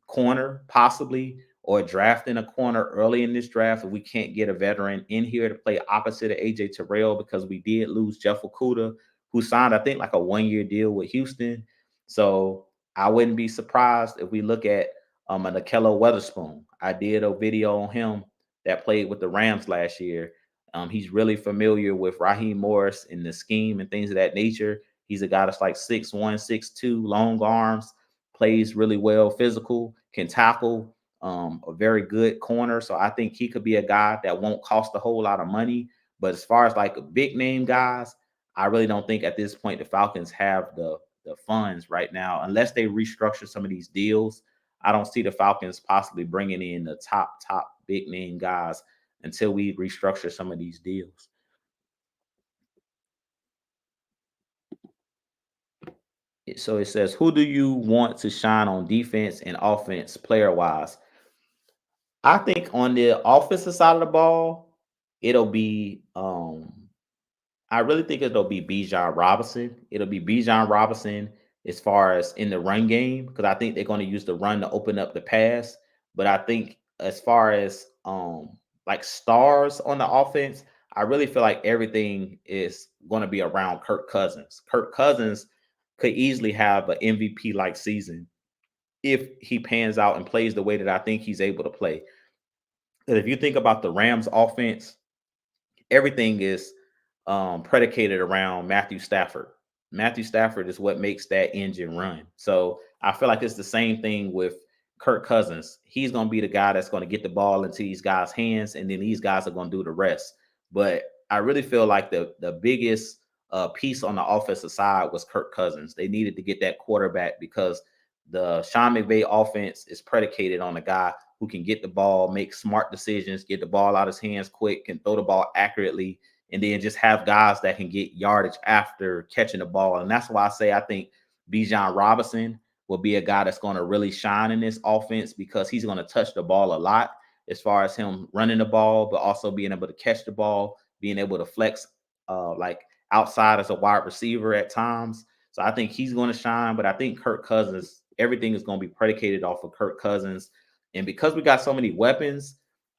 corner, possibly, or drafting a corner early in this draft. If we can't get a veteran in here to play opposite of AJ Terrell, because we did lose Jeff Okudah, who signed, I think, like a 1-year deal with Houston. So I wouldn't be surprised if we look at a Nikello Weatherspoon. I did a video on him that played with the Rams last year. He's really familiar with Raheem Morris in the scheme and things of that nature. He's a guy that's like 6'1", 6'2", long arms, plays really well, physical, can tackle, a very good corner. So I think he could be a guy that won't cost a whole lot of money. But as far as like big name guys, I really don't think at this point the Falcons have the funds right now, unless they restructure some of these deals. I don't see the Falcons possibly bringing in the top big name guys until we restructure some of these deals. So it says, who do you want to shine on defense and offense player wise? I think on the offensive side of the ball, it'll be I really think it'll be Bijan Robinson. It'll be Bijan Robinson as far as in the run game, because I think they're going to use the run to open up the pass. But I think as far as like stars on the offense, I really feel like everything is going to be around Kirk Cousins. Kirk Cousins could easily have an MVP like season if he pans out and plays the way that I think he's able to play. Because if you think about the Rams offense, everything is predicated around Matthew Stafford. Matthew Stafford is what makes that engine run. So I feel like it's the same thing with Kirk Cousins. He's going to be the guy that's going to get the ball into these guys' hands, and then these guys are going to do the rest. But I really feel like the biggest piece on the offensive side was Kirk Cousins. They needed to get that quarterback, because the Sean McVay offense is predicated on a guy who can get the ball, make smart decisions, get the ball out of his hands quick, can throw the ball accurately, and then just have guys that can get yardage after catching the ball. And that's why I say I think Bijan Robinson will be a guy that's going to really shine in this offense, because he's going to touch the ball a lot as far as him running the ball, but also being able to catch the ball, being able to flex like outside as a wide receiver at times. So I think he's going to shine, but I think Kirk Cousins, everything is going to be predicated off of Kirk Cousins. And because we got so many weapons,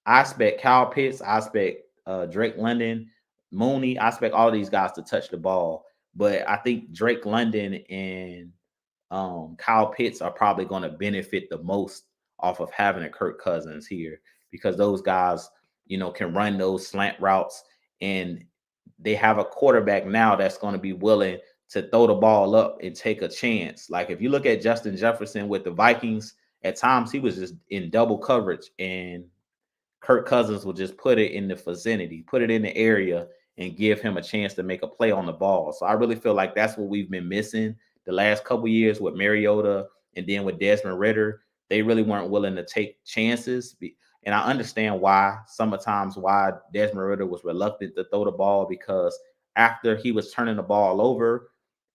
I expect Kyle Pitts, I expect Drake London, Mooney, I expect all these guys to touch the ball. But I think Drake London and Kyle Pitts are probably going to benefit the most off of having a Kirk Cousins here, because those guys, can run those slant routes, and they have a quarterback now that's going to be willing to throw the ball up and take a chance. Like, if you look at Justin Jefferson with the Vikings, at times he was just in double coverage, and Kirk Cousins will just put it in the vicinity, put it in the area, and give him a chance to make a play on the ball. So I really feel like that's what we've been missing the last couple years with Mariota and then with Desmond Ritter, they really weren't willing to take chances. And I understand why. Sometimes why Desmond Ritter was reluctant to throw the ball, because after he was turning the ball over,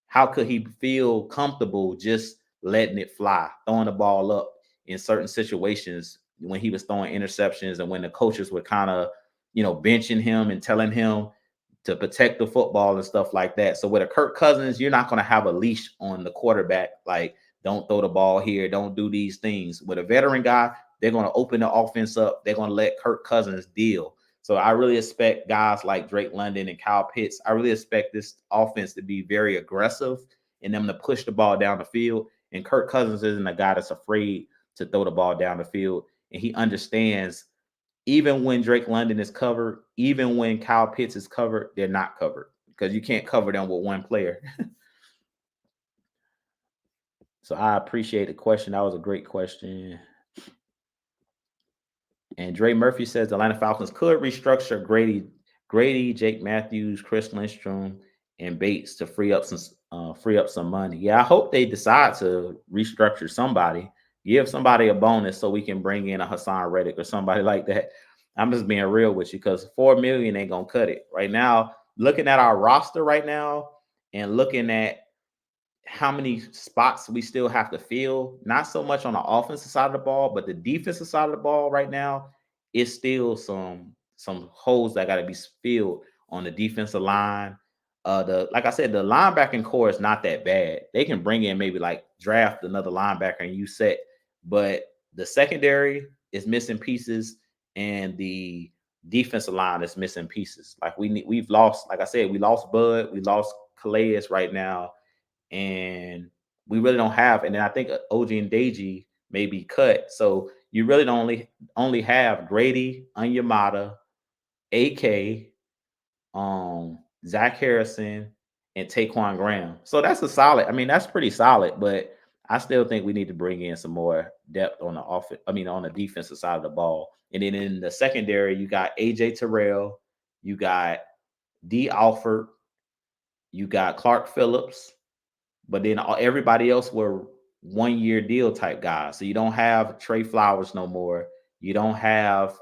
how could he feel comfortable just letting it fly, throwing the ball up in certain situations when he was throwing interceptions and when the coaches were kind of, benching him and telling him to protect the football and stuff like that. So with a Kirk Cousins, you're not going to have a leash on the quarterback, like don't throw the ball here, don't do these things. With a veteran guy, they're going to open the offense up. They're going to let Kirk Cousins deal. So I really expect guys like Drake London and Kyle Pitts. I really expect this offense to be very aggressive and them to push the ball down the field. And Kirk Cousins isn't a guy that's afraid to throw the ball down the field. And he understands, even when Drake London is covered, even when Kyle Pitts is covered, they're not covered, because you can't cover them with one player. So I appreciate the question. That was a great question. And Dre Murphy says the Atlanta Falcons could restructure Grady, Jake Matthews, Chris Lindstrom, and Bates to free up some money. Yeah, I hope they decide to restructure somebody, give somebody a bonus so we can bring in a Hassan Reddick or somebody like that. I'm just being real with you, because $4 million ain't gonna cut it right now. Looking at our roster right now and looking at how many spots we still have to fill, not so much on the offensive side of the ball, but the defensive side of the ball right now, it's still some holes that got to be filled on the defensive line. The Like I said, the linebacking core is not that bad. They can bring in, maybe like draft another linebacker and you set, but the secondary is missing pieces, and the defensive line is missing pieces. Like we've lost, like I said, we lost Bud, we lost Calais right now, and we really don't have. And then I think OG and Deji may be cut, so you really don't only have Grady, Onyemata, AK, Zach Harrison, and Taquan Graham. So that's a solid. I mean, that's pretty solid, but I still think we need to bring in some more depth on the offense. I mean, on the defensive side of the ball. And then in the secondary, you got AJ Terrell, you got D. Alford, you got Clark Phillips, but then everybody else were 1 year deal type guys. So you don't have Trey Flowers no more. You don't have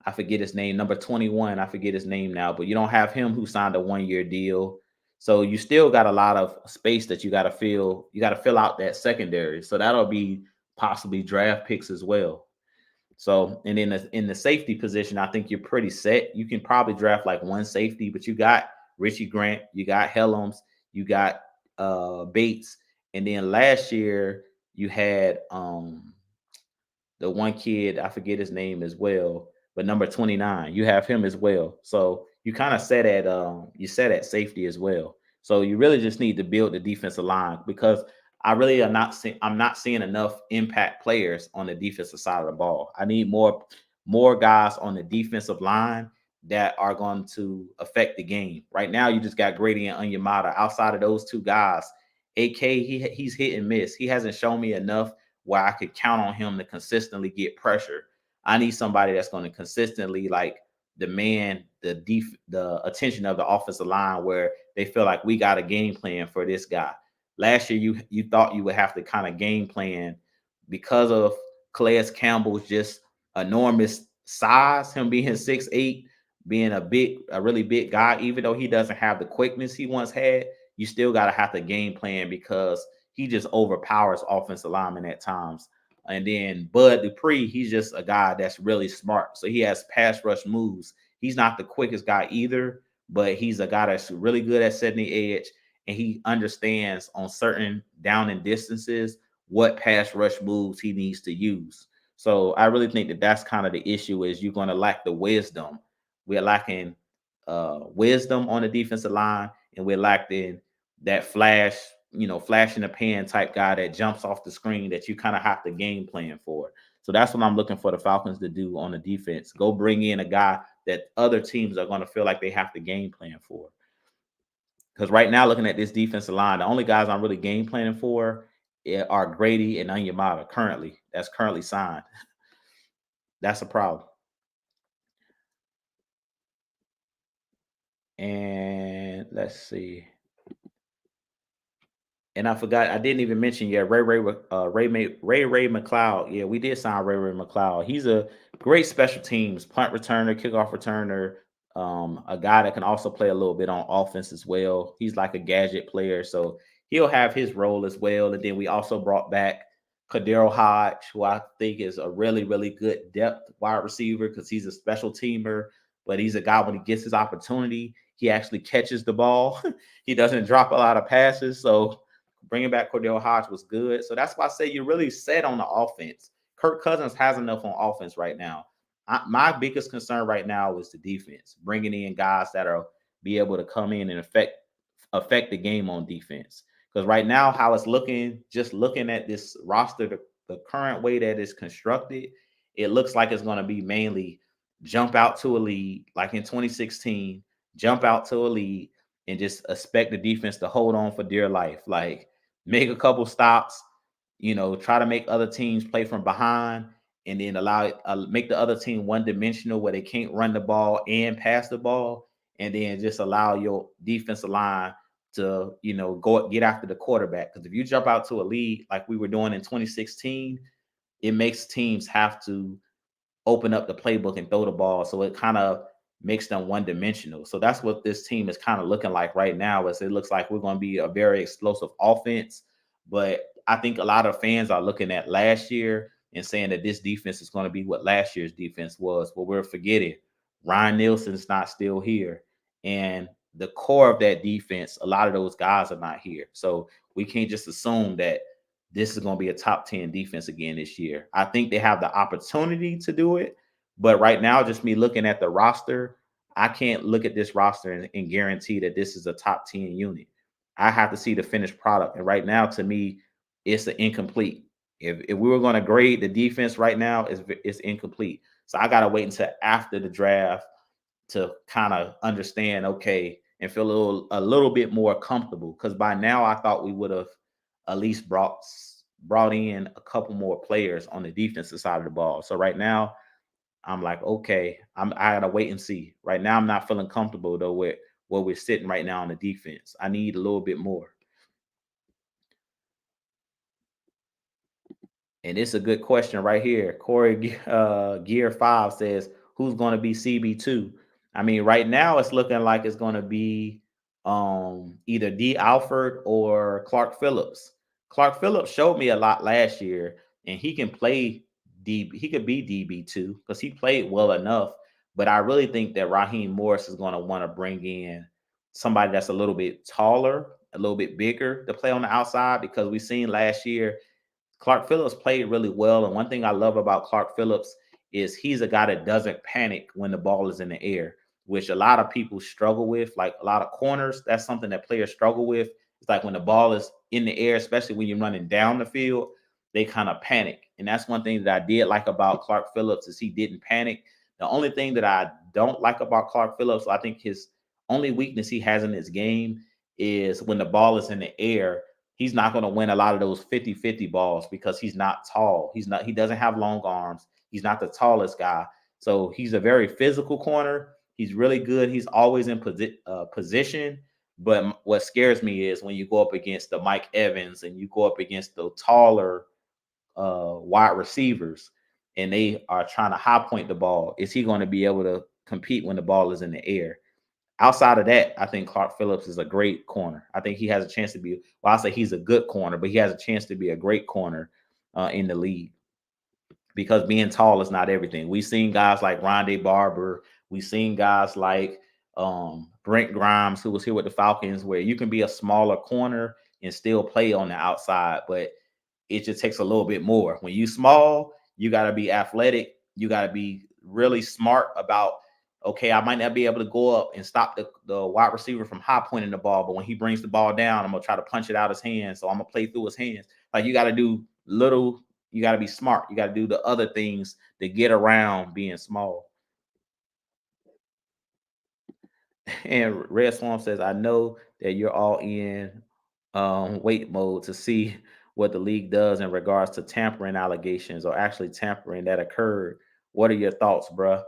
I forget his name, number 21. I forget his name now, but you don't have him, who signed a 1 year deal. So you still got a lot of space that you got to fill. You got to fill out that secondary. So that'll be possibly draft picks as well. So, and in the safety position, I think you're pretty set. You can probably draft like one safety, but you got Richie Grant, you got Helms, you got Bates, and then last year you had the one kid, I forget his name as well, but number 29, you have him as well. So you kind of set at safety as well. So you really just need to build the defensive line, because I really am not seeing I'm not seeing enough impact players on the defensive side of the ball. I need more guys on the defensive line that are going to affect the game. Right now, you just got Grady and Onyemata. Outside of those two guys, AK, he's hit and miss. He hasn't shown me enough where I could count on him to consistently get pressure. I need somebody that's going to consistently like demand the attention of the offensive line, where they feel like we got a game plan for this guy. Last year, you thought you would have to kind of game plan because of Calais Campbell's just enormous size, him being 6'8", being a really big guy. Even though he doesn't have the quickness he once had, you still got to have to game plan, because he just overpowers offensive linemen at times. And then Bud Dupree, he's just a guy that's really smart. So he has pass rush moves. He's not the quickest guy either, but he's a guy that's really good at setting the edge, and he understands on certain down and distances what pass rush moves he needs to use. So I really think that that's kind of the issue, is you're going to lack the wisdom. We're lacking wisdom on the defensive line, and we're lacking that flash in the pan type guy that jumps off the screen that you kind of have to game plan for. So that's what I'm looking for the Falcons to do on the defense. Go bring in a guy that other teams are going to feel like they have to game plan for. Because right now, looking at this defensive line, the only guys I'm really game planning for are Grady and Onyemata currently. That's currently signed. That's a problem. And let's see. And I forgot, I didn't even mention yet Ray McLeod. Yeah, we did sign Ray McLeod. He's a great special teams punt returner, kickoff returner, a guy that can also play a little bit on offense as well. He's like a gadget player, so he'll have his role as well. And then we also brought back Kadero Hodge, who I think is a really, really good depth wide receiver because he's a special teamer, but he's a guy when he gets his opportunity, he actually catches the ball. He doesn't drop a lot of passes, so bringing back Cordell Hodge was good. So that's why I say you're really set on the offense. Kirk Cousins has enough on offense right now. My biggest concern right now is the defense, bringing in guys that are be able to come in and affect the game on defense. Because right now, how it's looking, just looking at this roster, the current way that it's constructed, it looks like it's going to be mainly jump out to a lead, like in 2016, jump out to a lead and just expect the defense to hold on for dear life. Like make a couple stops, try to make other teams play from behind, and then allow make the other team one dimensional where they can't run the ball and pass the ball, and then just allow your defensive line to go get after the quarterback. Because if you jump out to a lead like we were doing in 2016, it makes teams have to open up the playbook and throw the ball. So it kind of makes them one dimensional. So that's what this team is kind of looking like right now. Is it looks like we're going to be a very explosive offense, but I think a lot of fans are looking at last year and saying that this defense is going to be what last year's defense was. But we're forgetting Ryan Nielsen's not still here, and the core of that defense, a lot of those guys are not here. So we can't just assume that this is going to be a top 10 defense again this year. I think they have the opportunity to do it, but right now, just me looking at the roster, I can't look at this roster and guarantee that this is a top 10 unit. I have to see the finished product. And right now, to me, it's an incomplete. If we were going to grade the defense right now, it's incomplete. So I got to wait until after the draft to kind of understand, okay, and feel a little bit more comfortable. Because by now, I thought we would have at least brought in a couple more players on the defensive side of the ball. So right now, I'm like, okay, I gotta wait and see. Right now, I'm not feeling comfortable though with where we're sitting right now on the defense. I need a little bit more. And it's a good question right here. Corey Gear 5 says, who's going to be CB2? I mean, right now it's looking like it's going to be either D. Alford or Clark Phillips. Clark Phillips showed me a lot last year, and he can play he could be DB2 because he played well enough. But I really think that Raheem Morris is going to want to bring in somebody that's a little bit taller, a little bit bigger to play on the outside because we seen last year Clark Phillips played really well. And one thing I love about Clark Phillips is he's a guy that doesn't panic when the ball is in the air, which a lot of people struggle with. Like a lot of corners, that's something that players struggle with. It's like when the ball is in the air, especially when you're running down the field, they kind of panic. And that's one thing that I did like about Clark Phillips is he didn't panic. The only thing that I don't like about Clark Phillips, I think his only weakness he has in his game is when the ball is in the air, he's not going to win a lot of those 50-50 balls because he's not tall. He doesn't have long arms. He's not the tallest guy. So he's a very physical corner. He's really good. He's always in position. But what scares me is when you go up against the Mike Evans and you go up against the taller wide receivers and they are trying to high point the ball. Is he going to be able to compete when the ball is in the air? Outside of that, I think Clark Phillips is a great corner. I think he has a chance to be, well, I say he's a good corner, but he has a chance to be a great corner in the league because being tall is not everything. We've seen guys like Rondé Barber. We've seen guys like Brent Grimes, who was here with the Falcons, where you can be a smaller corner and still play on the outside, but it just takes a little bit more. When you small, you got to be athletic. You got to be really smart about, okay, I might not be able to go up and stop the wide receiver from high pointing the ball, but when he brings the ball down, I'm going to try to punch it out his hands. So I'm going to play through his hands. Like you got to do you got to be smart. You got to do the other things to get around being small. And Red Swamp says, I know that you're all in wait mode to see what the league does in regards to tampering allegations or actually tampering that occurred. What are your thoughts, bruh?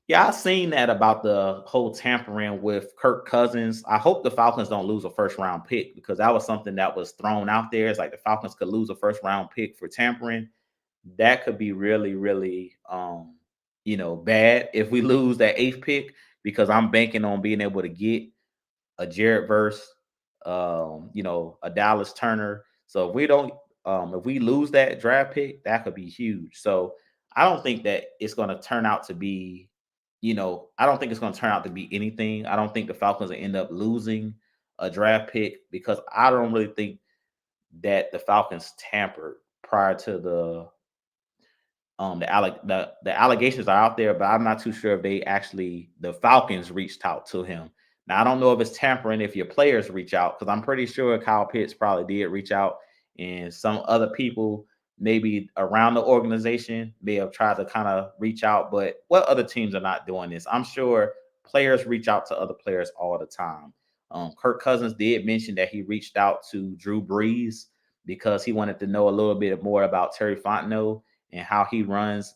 Yeah, I seen that about the whole tampering with Kirk Cousins. I hope the Falcons don't lose a first round pick because that was something that was thrown out there. It's like the Falcons could lose a first round pick for tampering. That could be really, really bad if we lose that eighth pick because I'm banking on being able to get a Jared Verse, a Dallas Turner. So if we lose that draft pick, that could be huge. So I don't think that it's going to turn out to be, I don't think it's going to turn out to be anything. I don't think the Falcons will end up losing a draft pick because I don't really think that the Falcons tampered prior to the allegations are out there, but I'm not too sure if the Falcons reached out to him. Now I don't know if it's tampering if your players reach out because I'm pretty sure Kyle Pitts probably did reach out, and some other people maybe around the organization may have tried to kind of reach out. But what other teams are not doing this? I'm sure players reach out to other players all the time. Kirk Cousins did mention that he reached out to Drew Brees because he wanted to know a little bit more about Terry Fontenot and how he runs,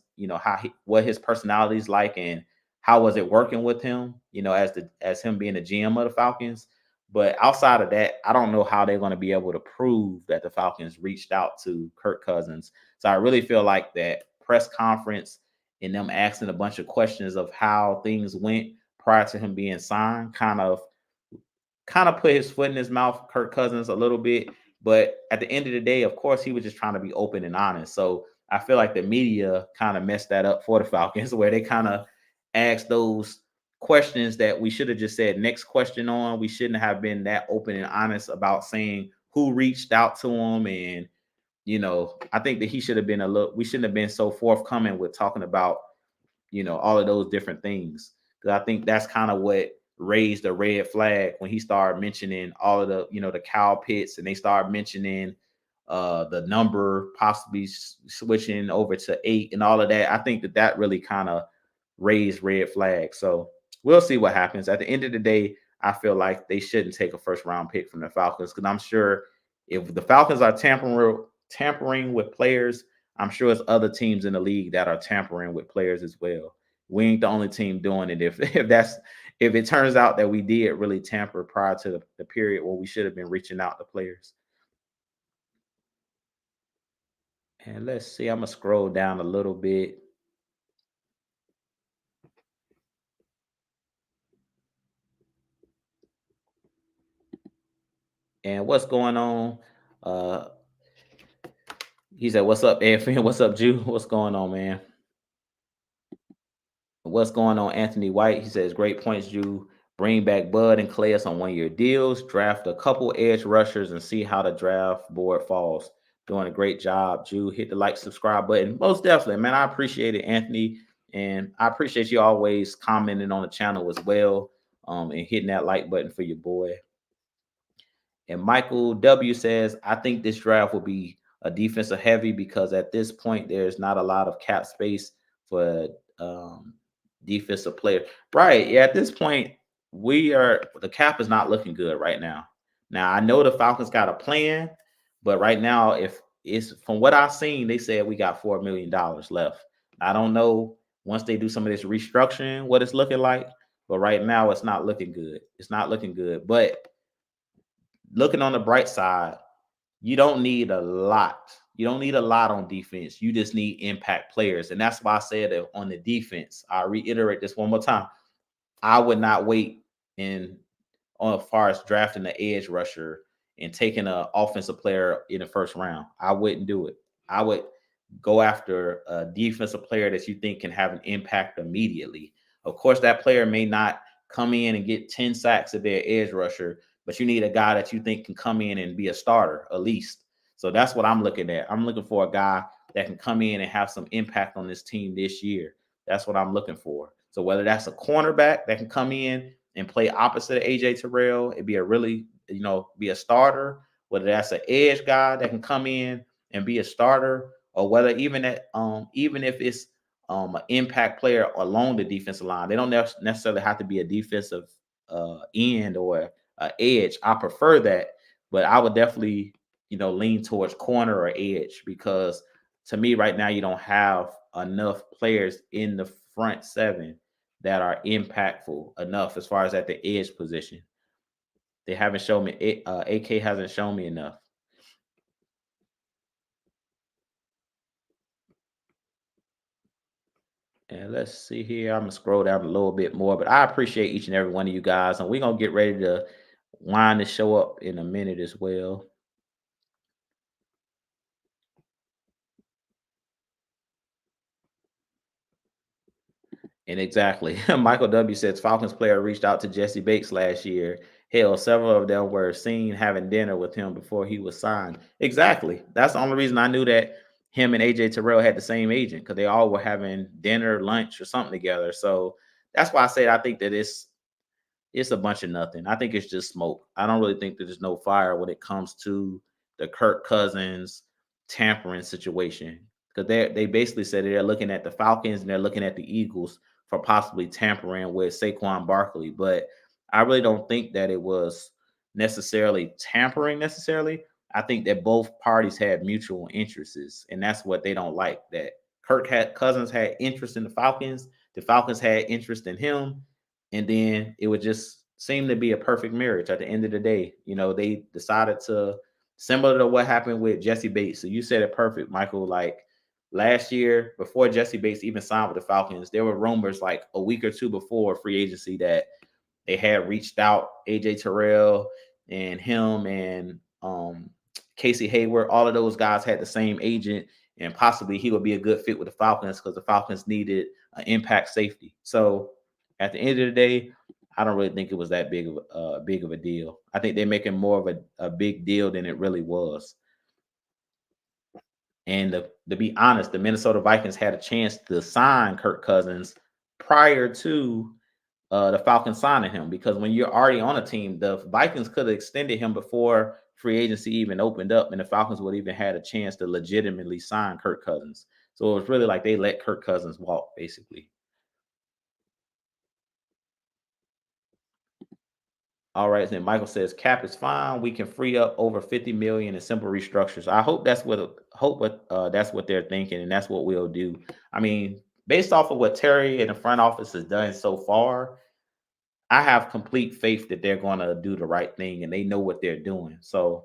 what his personality is like and how was it working with him, as him being the GM of the Falcons. But outside of that, I don't know how they're going to be able to prove that the Falcons reached out to Kirk Cousins. So I really feel like that press conference and them asking a bunch of questions of how things went prior to him being signed kind of put his foot in his mouth, Kirk Cousins, a little bit. But at the end of the day, of course, he was just trying to be open and honest. So I feel like the media kind of messed that up for the Falcons, where they kind of asked those questions that we should have just said next question on. We shouldn't have been that open and honest about saying who reached out to him. And, I think that he should have been we shouldn't have been so forthcoming with talking about, all of those different things. Because I think that's kind of what raised a red flag when he started mentioning all of the cow pits, and they started mentioning the number possibly switching over to 8 and all of that. I think that really kind of raised red flags. So we'll see what happens. At the end of the day, I feel like they shouldn't take a first round pick from the Falcons because I'm sure if the Falcons are tampering with players, I'm sure it's other teams in the league that are tampering with players as well. We ain't the only team doing it. If it turns out that we did really tamper prior to the period where we should have been reaching out to players. And let's see, I'm gonna scroll down a little bit. And what's going on? Uh he said, "What's up, Anthony? What's up, Jew? What's going on, man? What's going on, Anthony White?" He says, "Great points, Jew. Bring back Bud and Calais on 1 year deals. Draft a couple edge rushers and see how the draft board falls. Doing a great job, Jew. Hit the like, subscribe button. Most definitely, man. I appreciate it, Anthony, and I appreciate you always commenting on the channel as well, and hitting that like button for your boy." And Michael W says, "I think this draft will be a defensive heavy because at this point there's not a lot of cap space for defensive player." Right. Yeah, at this point, the cap is not looking good right now. Now I know the Falcons got a plan, but right now, if it's from what I've seen, they said we got $4 million left. I don't know once they do some of this restructuring what it's looking like, but right now it's not looking good. It's not looking good. But looking on the bright side, you don't need a lot. You don't need a lot on defense. You just need impact players. And that's why I said that on the defense. I reiterate this one more time. I would not wait in on as far as drafting the edge rusher and taking an offensive player in the first round. I wouldn't do it. I would go after a defensive player that you think can have an impact immediately. Of course, that player may not come in and get 10 sacks at their edge rusher, but you need a guy that you think can come in and be a starter at least. So that's what I'm looking at. I'm looking for a guy that can come in and have some impact on this team this year. That's what I'm looking for. So whether that's a cornerback that can come in and play opposite of AJ Terrell, it'd be a really, be a starter, whether that's an edge guy that can come in and be a starter, or whether even if it's an impact player along the defensive line. They don't necessarily have to be a defensive end or edge. I prefer that, but I would definitely, lean towards corner or edge because to me right now you don't have enough players in the front seven that are impactful enough as far as at the edge position. They haven't shown me it. AK hasn't shown me enough. And let's see here. I'm gonna scroll down a little bit more, but I appreciate each and every one of you guys, and we're gonna get ready to wind the show up in a minute as well. And exactly, Michael W says Falcons player reached out to Jesse Bates last year. Hell, several of them were seen having dinner with him before he was signed. Exactly. That's the only reason I knew that him and AJ Terrell had the same agent because they all were having dinner, lunch, or something together. So that's why I said I think that it's a bunch of nothing. I think it's just smoke. I don't really think that there's no fire when it comes to the Kirk Cousins tampering situation because they basically said they're looking at the Falcons and they're looking at the Eagles for possibly tampering with Saquon Barkley. But I really don't think that it was necessarily tampering necessarily. I think that both parties had mutual interests, and that's what they don't like. That Kirk had Cousins had interest in the Falcons had interest in him, and then it would just seem to be a perfect marriage at the end of the day. You know, they decided to similar to what happened with Jesse Bates. So you said it perfect, Michael. Like last year, before Jesse Bates even signed with the Falcons, there were rumors like a week or two before free agency that they had reached out AJ Terrell and him and Casey Hayward. All of those guys had the same agent, and possibly he would be a good fit with the Falcons because the Falcons needed an impact safety. So at the end of the day, I don't really think it was that big of a deal. I think they're making more of a big deal than it really was. And to be honest, the Minnesota Vikings had a chance to sign Kirk Cousins prior to the Falcons signing him because when you're already on a team, the Vikings could have extended him before free agency even opened up, and the Falcons would even had a chance to legitimately sign Kirk Cousins. So it was really like they let Kirk Cousins walk, basically. All right, then Michael says cap is fine. We can free up over 50 million in simple restructures. I hope that's what they're thinking, and that's what we'll do. I mean, based off of what Terry and the front office has done so far, I have complete faith that they're going to do the right thing and they know what they're doing. So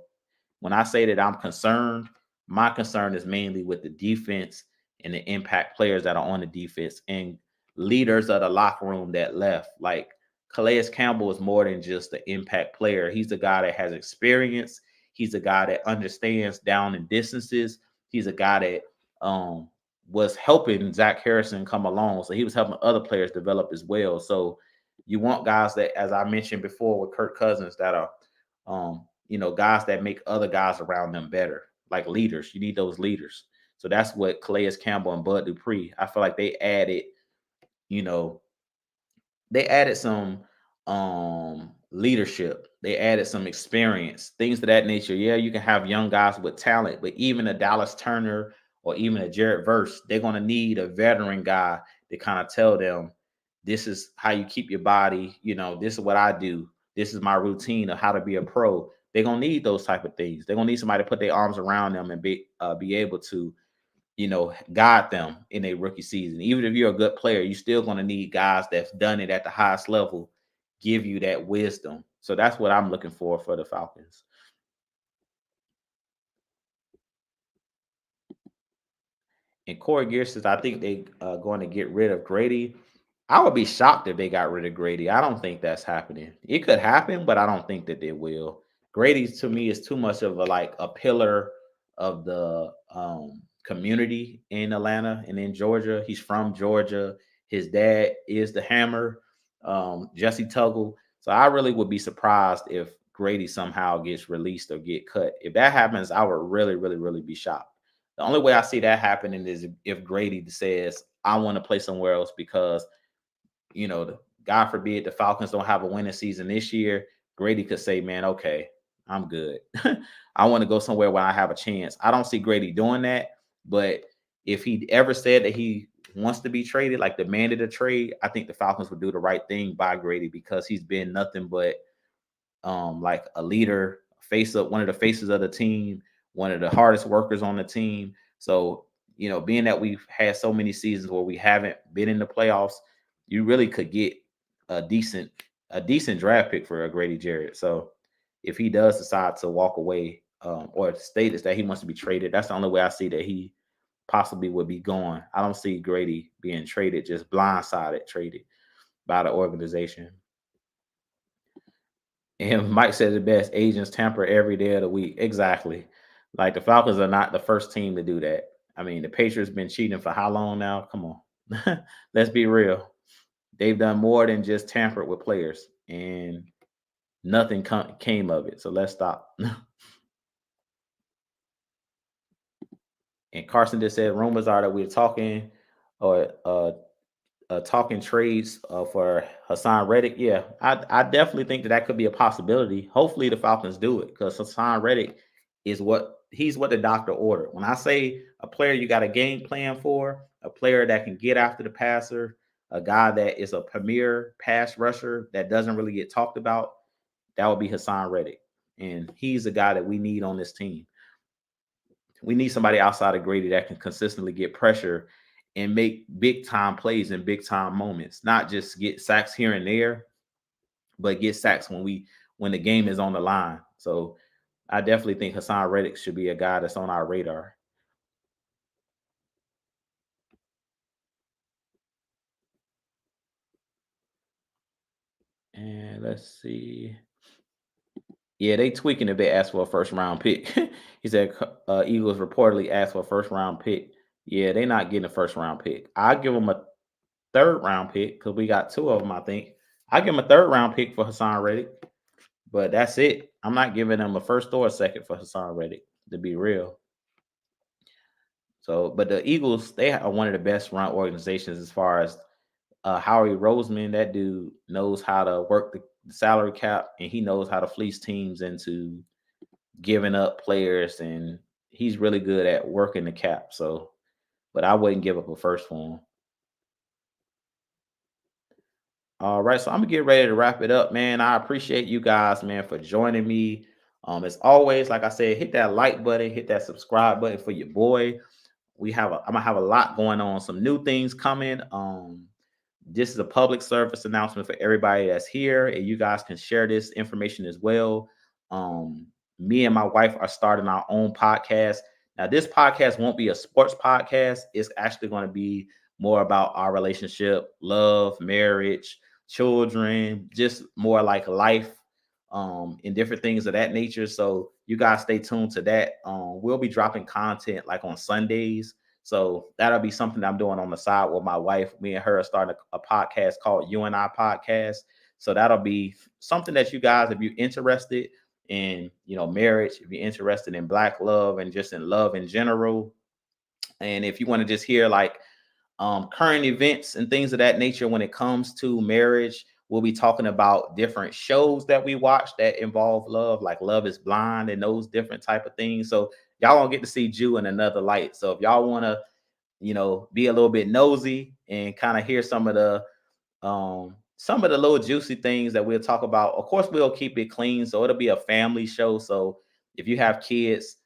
when I say that I'm concerned, my concern is mainly with the defense and the impact players that are on the defense and leaders of the locker room that left. Like Calais Campbell is more than just the impact player. He's the guy that has experience. He's a guy that understands down and distances. He's a guy that was helping Zach Harrison come along. So he was helping other players develop as well. So you want guys that, as I mentioned before with Kirk Cousins, that are guys that make other guys around them better, like leaders. You need those leaders. So that's what Calais Campbell and Bud Dupree. I feel like you know, they added some leadership. They added some experience, things of that nature. Yeah, you can have young guys with talent, but even a Dallas Turner or even a Jared Verse, they're gonna need a veteran guy to kind of tell them this is how you keep your body, this is what I do. This is my routine of how to be a pro. They're gonna need those type of things. They're gonna need somebody to put their arms around them and be able to guide them in a rookie season. Even if you're a good player, you're still going to need guys that's done it at the highest level, give you that wisdom. So that's what I'm looking for the Falcons. And Corey Gear says, I think they are going to get rid of Grady. I would be shocked if they got rid of Grady. I don't think that's happening. It could happen, but I don't think that they will. Grady to me is too much of a pillar of the community in Atlanta and in Georgia. He's from Georgia. His dad is the Hammer, Jesse Tuggle. So I really would be surprised if Grady somehow gets released or get cut. If that happens, I would really, really, really be shocked. The only way I see that happening is if Grady says, I want to play somewhere else because, God forbid the Falcons don't have a winning season this year. Grady could say, man, okay, I'm good. I want to go somewhere where I have a chance. I don't see Grady doing that. But if he ever said that he wants to be traded, like demanded a trade, I think the Falcons would do the right thing by Grady because he's been nothing but like a leader, one of the faces of the team, one of the hardest workers on the team. So, being that we've had so many seasons where we haven't been in the playoffs, you really could get a decent a decent draft pick for a Grady Jarrett. So if he does decide to walk away, or status that he wants to be traded, that's the only way I see that he possibly would be going. I don't see Grady being traded, just blindsided traded by the organization. And Mike said it best: agents tamper every day of the week. Exactly. Like the Falcons are not the first team to do that. I mean, the Patriots been cheating for how long now? Come on. Let's be real. They've done more than just tampered with players, and nothing came of it. So let's stop. And Carson just said rumors are that we're talking or talking trades for Hassan Reddick. Yeah, I definitely think that that could be a possibility. Hopefully, the Falcons do it because Hassan Reddick is what the doctor ordered. When I say a player you got a game plan for, a player that can get after the passer, a guy that is a premier pass rusher that doesn't really get talked about, that would be Hassan Reddick, and he's the guy that we need on this team. We need somebody outside of Grady that can consistently get pressure and make big time plays in big time moments, not just get sacks here and there, but get sacks when the game is on the line. So I definitely think Hassan Reddick should be a guy that's on our radar. And let's see. Yeah, they tweaking a bit. Asked for a first round pick. He said Eagles reportedly asked for a first round pick. Yeah, they're not getting a first round pick. I give them a third round pick because we got two of them. I think I give them a third round pick for Hassan Reddick, but that's it. I'm not giving them a first or a second for Hassan Reddick, to be real. So, but the Eagles, they are one of the best run organizations as far as Howie Roseman. That dude knows how to work the salary cap, and he knows how to fleece teams into giving up players, and he's really good at working the cap. So, but I wouldn't give up a first for him. All right, so I'm gonna get ready to wrap it up, man. I appreciate you guys, man, for joining me. As always, like I said, hit that like button, hit that subscribe button for your boy. I'm gonna have a lot going on, some new things coming. This is a public service announcement for everybody that's here, and you guys can share this information as well. Me and my wife are starting our own podcast. Now, this podcast won't be a sports podcast. It's actually going to be more about our relationship, love, marriage, children, just more like life, and different things of that nature. So you guys stay tuned to that. We'll be dropping content like on Sundays. So that'll be something that I'm doing on the side with my wife. Me and her are starting a podcast called You and I Podcast. So that'll be something that you guys, if you're interested in, marriage, if you're interested in black love and just in love in general, and if you want to just hear like current events and things of that nature when it comes to marriage, we'll be talking about different shows that we watch that involve love, like Love Is Blind and those different type of things. So y'all gonna get to see Jew in another light. So if y'all want to, be a little bit nosy and kind of hear some of the little juicy things that we'll talk about. Of course, we'll keep it clean, so it'll be a family show. So if you have kids,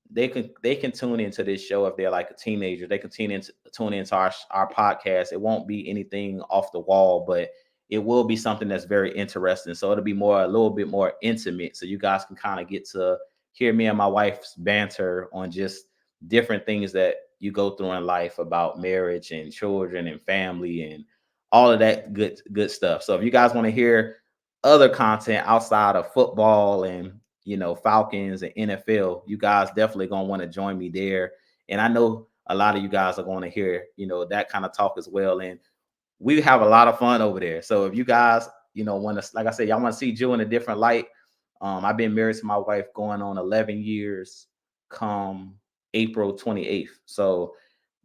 they can tune into this show if they're like a teenager. They can tune into our podcast. It won't be anything off the wall, but it will be something that's very interesting. So it'll be a little bit more intimate. So you guys can kind of get to hear me and my wife's banter on just different things that you go through in life about marriage and children and family and all of that good stuff. So if you guys want to hear other content outside of football and Falcons and NFL, you guys definitely gonna want to join me there. And I know a lot of you guys are going to hear, that kind of talk as well. And we have a lot of fun over there. So if you guys, want to, like I said, y'all want to see Jill in a different light. I've been married to my wife going on 11 years come April 28th. So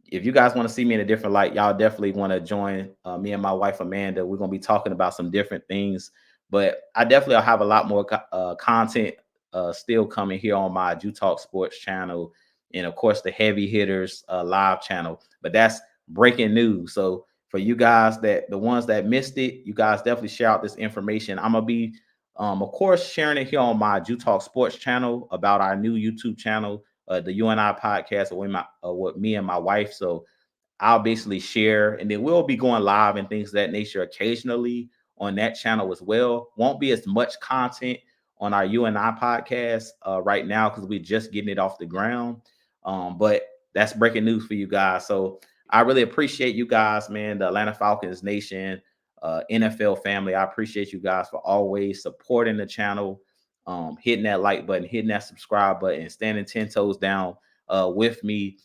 if you guys want to see me in a different light, y'all definitely want to join me and my wife Amanda. We're gonna be talking about some different things, but I definitely will have a lot more content still coming here on my Jew Talk Sports channel, and of course the Heavy Hitters live channel. But that's breaking news. So for you guys the ones that missed it, you guys definitely share out this information. I'm gonna be, of course, sharing it here on my Jew Talk Sports channel about our new YouTube channel, the You and I podcast with me and my wife. So I'll basically share, and then we'll be going live and things of that nature occasionally on that channel as well. Won't be as much content on our You and I podcast right now because we're just getting it off the ground. But that's breaking news for you guys. So I really appreciate you guys, man. The Atlanta Falcons Nation, NFL family. I appreciate you guys for always supporting the channel, hitting that like button, hitting that subscribe button, standing 10 toes down with me.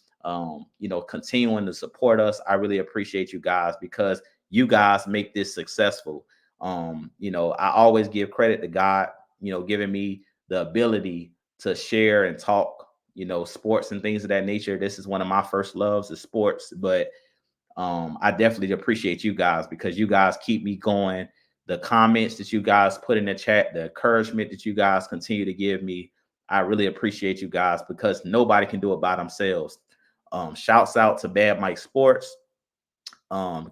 Continuing to support us. I really appreciate you guys because you guys make this successful. I always give credit to God, giving me the ability to share and talk, sports and things of that nature. This is one of my first loves is sports, but I definitely appreciate you guys because you guys keep me going. The comments that you guys put in the chat, the encouragement that you guys continue to give me, I really appreciate you guys because nobody can do it by themselves. Shouts out to Bad Mike Sports,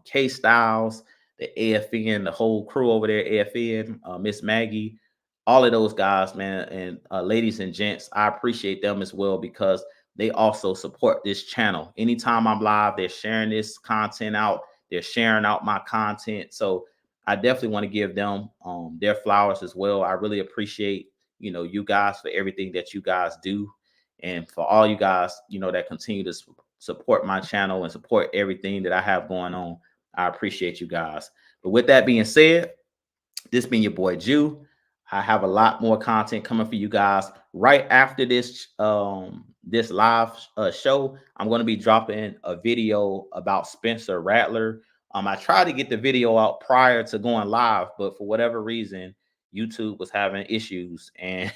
K Styles, the AFN, the whole crew over there, AFN, Miss Maggie, all of those guys, man, and ladies and gents, I appreciate them as well because they also support this channel. Anytime I'm live, they're sharing this content out, they're sharing out my content. So I definitely want to give them their flowers as well. I really appreciate, you guys for everything that you guys do. And for all you guys, that continue to support my channel and support everything that I have going on. I appreciate you guys. But with that being said, this being your boy Jew, I have a lot more content coming for you guys right after this live show. I'm going to be dropping a video about Spencer Rattler. I tried to get the video out prior to going live, but for whatever reason, YouTube was having issues and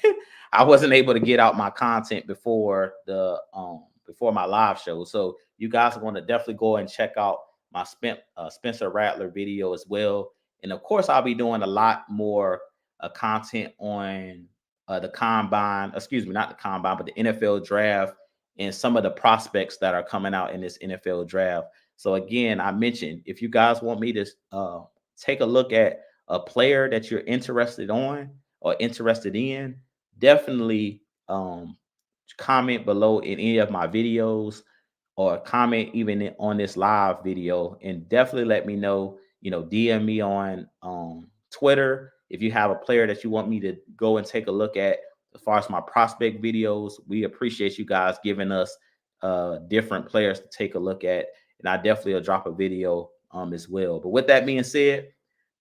I wasn't able to get out my content before my live show. So you guys are going to definitely go and check out my Spencer Rattler video as well. And of course, I'll be doing a lot more content on the combine, excuse me, not the combine, but the NFL draft and some of the prospects that are coming out in this NFL draft. So again, I mentioned if you guys want me to take a look at a player that you're interested on or interested in, definitely comment below in any of my videos or comment even on this live video and definitely let me know, DM me on Twitter if you have a player that you want me to go and take a look at as far as my prospect videos. We appreciate you guys giving us different players to take a look at, and I definitely will drop a video as well. But with that being said,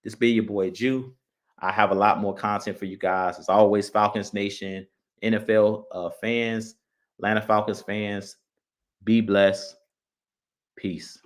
this be your boy Jew. I have a lot more content for you guys. As always, Falcons Nation, NFL fans, Atlanta Falcons fans, be blessed. Peace.